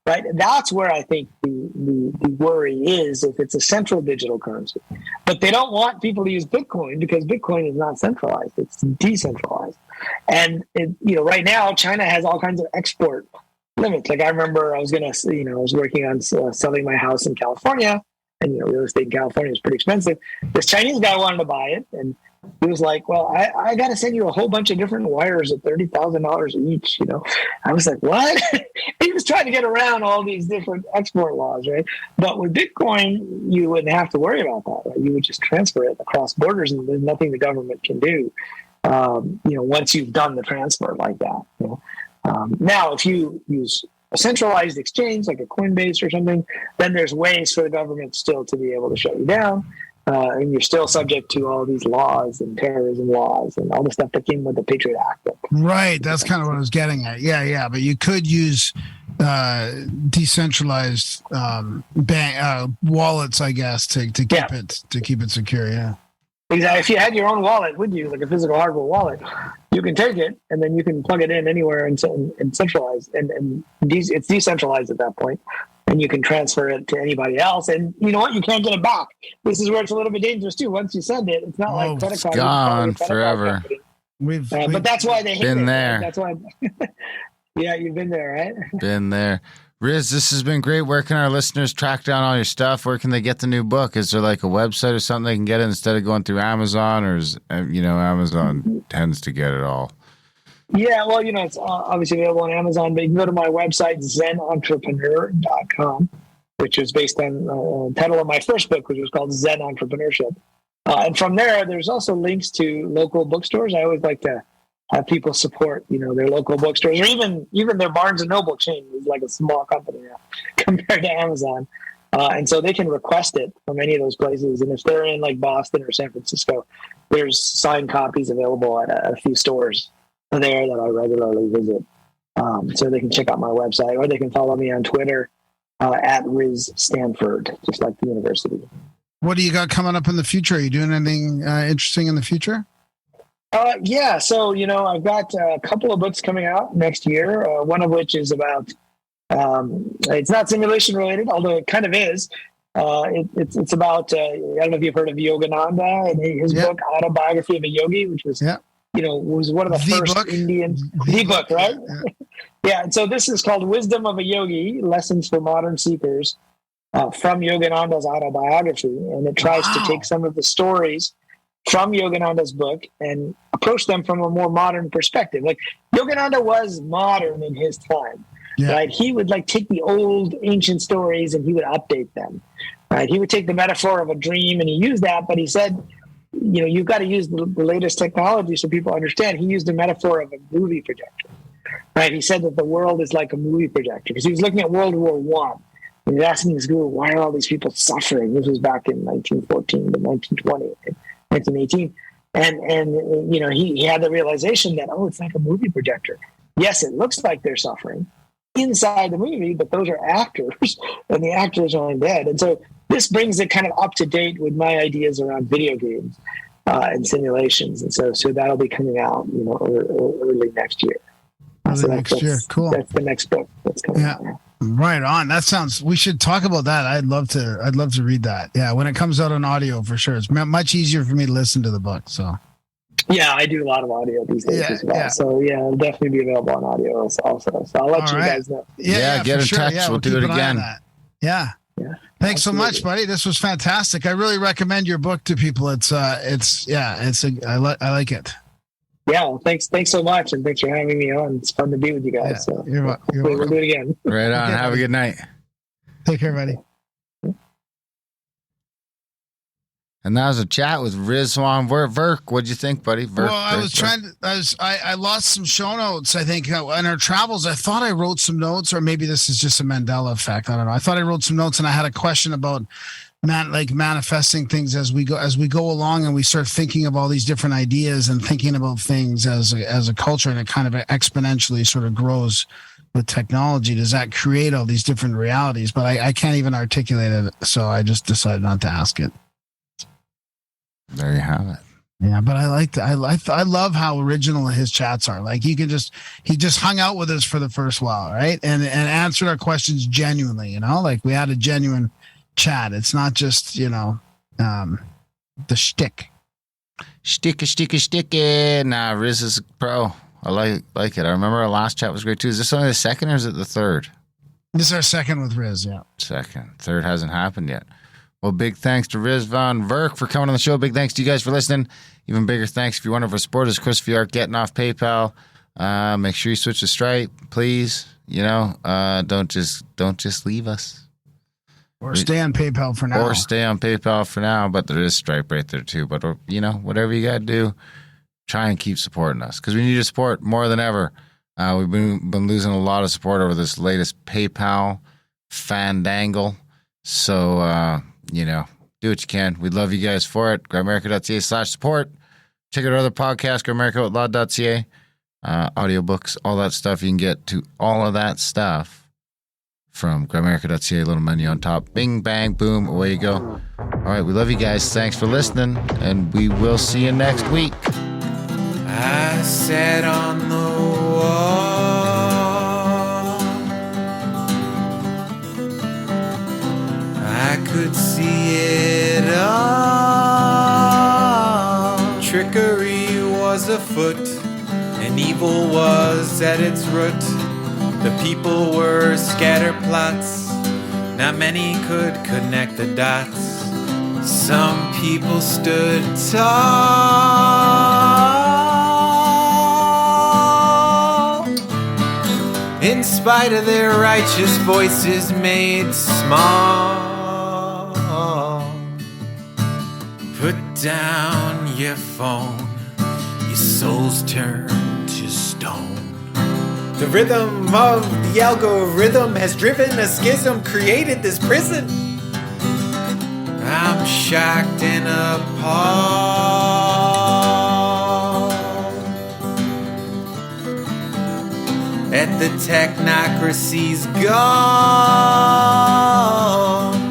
right? That's where I think the worry is, if it's a central digital currency. But they don't want people to use Bitcoin because Bitcoin is not centralized; it's decentralized. And right now, China has all kinds of export limits. Like I remember I was working on selling my house in California, and real estate in California is pretty expensive. This Chinese guy wanted to buy it, and he was like, well, I got to send you a whole bunch of different wires at $30,000 each. I was like, what? He was trying to get around all these different export laws, right? But with Bitcoin, you wouldn't have to worry about that, right? You would just transfer it across borders, and there's nothing the government can do once you've done the transfer like that. Now, if you use a centralized exchange like a Coinbase or something, then there's ways for the government still to be able to shut you down, and you're still subject to all these laws and terrorism laws and all the stuff that came with the Patriot Act. Right, that's kind of what I was getting at. Yeah, but you could use decentralized bank wallets, I guess, to keep it secure. Yeah. Exactly. If you had your own wallet with you, like a physical hardware wallet, you can take it and then you can plug it in anywhere and centralize. And it's decentralized at that point, and you can transfer it to anybody else. And you know what? You can't get it back. This is where it's a little bit dangerous too. Once you send it, it's not like credit card. It's gone forever. We've but that's why they hate been it. there. That's why. Yeah, you've been there, right? Been there. Riz, this has been great. Where can our listeners track down all your stuff? Where can they get the new book? Is there like a website or something they can get it instead of going through Amazon, or is, Amazon tends to get it all? Yeah, well, it's obviously available on Amazon, but you can go to my website, zenentrepreneur.com, which is based on the title of my first book, which was called Zen Entrepreneurship. And from there, there's also links to local bookstores. I always like to have people support, their local bookstores, or even their Barnes and Noble chain is like a small company now compared to Amazon. And so they can request it from any of those places. And if they're in like Boston or San Francisco, there's signed copies available at a few stores there that I regularly visit. So they can check out my website, or they can follow me on Twitter at Riz Stanford, just like the university. What do you got coming up in the future? Are you doing anything interesting in the future? Yeah. So, I've got a couple of books coming out next year, one of which is about, it's not simulation related, although it kind of is. It's about, I don't know if you've heard of Yogananda and his book, Autobiography of a Yogi, which was, was one of the first book. Indian, the book, right? Yeah. And so this is called Wisdom of a Yogi, Lessons for Modern Seekers, from Yogananda's autobiography. And it tries to take some of the stories from Yogananda's book and approach them from a more modern perspective. Like Yogananda was modern in his time, right? He would take the old ancient stories and he would update them, right? He would take the metaphor of a dream and he used that, but he said, you've got to use the latest technology so people understand. He used the metaphor of a movie projector, right? He said that the world is like a movie projector because he was looking at World War I. He was asking his guru, why are all these people suffering? This was back in 1914 to 1920. 1918, and he had the realization that it's like a movie projector. Yes, it looks like they're suffering inside the movie, but those are actors, and the actors are dead. And so this brings it kind of up to date with my ideas around video games and simulations. And so that'll be coming out, early next year. Next year, cool. That's the next book that's coming out. Right on. That sounds. We should talk about that. I'd love to read that. Yeah, when it comes out on audio, for sure. It's much easier for me to listen to the book. So. Yeah, I do a lot of audio these days as well. Yeah. So it'll definitely be available on audio also. So I'll let you guys know. Yeah, get in touch. We'll do it again. Yeah. Thanks so much, buddy. This was fantastic. I really recommend your book to people. I like it. Yeah, well, thanks so much, and thanks for having me on. It's fun to be with you guys. So you're welcome. We'll do it again. Right on. Have a good night. Take care, buddy. And that was a chat with Rizwan Virk. What'd you think, buddy? Well, I lost some show notes, I think, in our travels. I thought I wrote some notes, or maybe this is just a Mandela effect. I don't know. I thought I wrote some notes, and I had a question about manifesting things as we go along, and we start thinking of all these different ideas and thinking about things as a culture, and it kind of exponentially sort of grows with technology. Does that create all these different realities? But I can't even articulate it, so I just decided not to ask it. There you have it. Yeah, but I love how original his chats are. Like he just hung out with us for the first while, right? And answered our questions genuinely, like we had a genuine chat. It's not just, the shtick. Sticky. Nah, Riz is a pro. I like it. I remember our last chat was great too. Is this only the second or is it the third? This is our second with Riz, yeah. Second. Third hasn't happened yet. Well, big thanks to Rizwan Virk for coming on the show. Big thanks to you guys for listening. Even bigger thanks if you're one of our supporters. Chris, if you are getting off PayPal, make sure you switch to Stripe, please. Don't just leave us. Or stay on PayPal for now. But there is Stripe right there too. But whatever you got to do, try and keep supporting us because we need your support more than ever. We've been losing a lot of support over this latest PayPal fandangle. So do what you can. We'd love you guys for it. Grimerica.ca/support. Check out our other podcast, Grimerica.ca. Audiobooks, all that stuff. You can get to all of that stuff from Grimerica.ca. Little menu on top. Bing, bang, boom. Away you go. All right. We love you guys. Thanks for listening. And we will see you next week. I sat on the wall. I could see it all. Trickery was afoot, and evil was at its root. The people were scatterplots, not many could connect the dots. Some people stood tall, in spite of their righteous voices made small. Put down your phone, your soul's turned to stone. The rhythm of the algorithm has driven a schism, created this prison. I'm shocked and appalled at the technocracy's gone,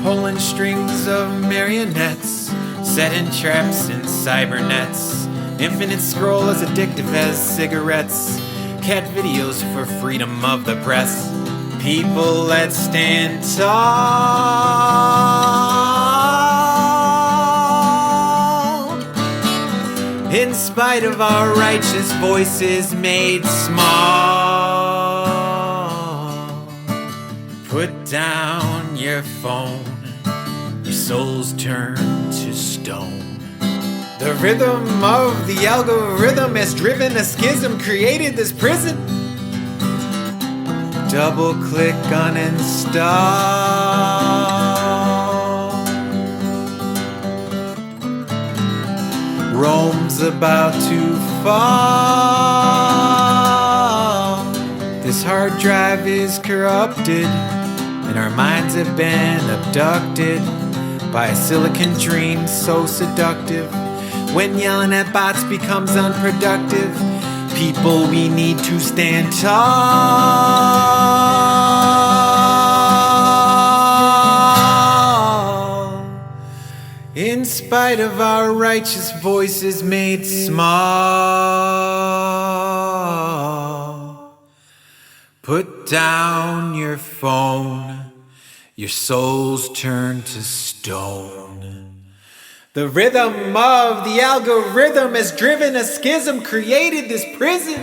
pulling strings of marionettes, setting traps in cybernets. Infinite scroll as addictive as cigarettes. Cat videos for freedom of the press. People, let's stand tall, in spite of our righteous voices made small. Put down your phone, your soul's turned to stone. The rhythm of the algorithm has driven a schism, created this prison. Double click uninstall. Rome's about to fall. This hard drive is corrupted, and our minds have been abducted by a silicon dream so seductive. When yelling at bots becomes unproductive, people, we need to stand tall, in spite of our righteous voices made small. Put down your phone, your soul's turned to stone. The rhythm of the algorithm has driven a schism, created this prison.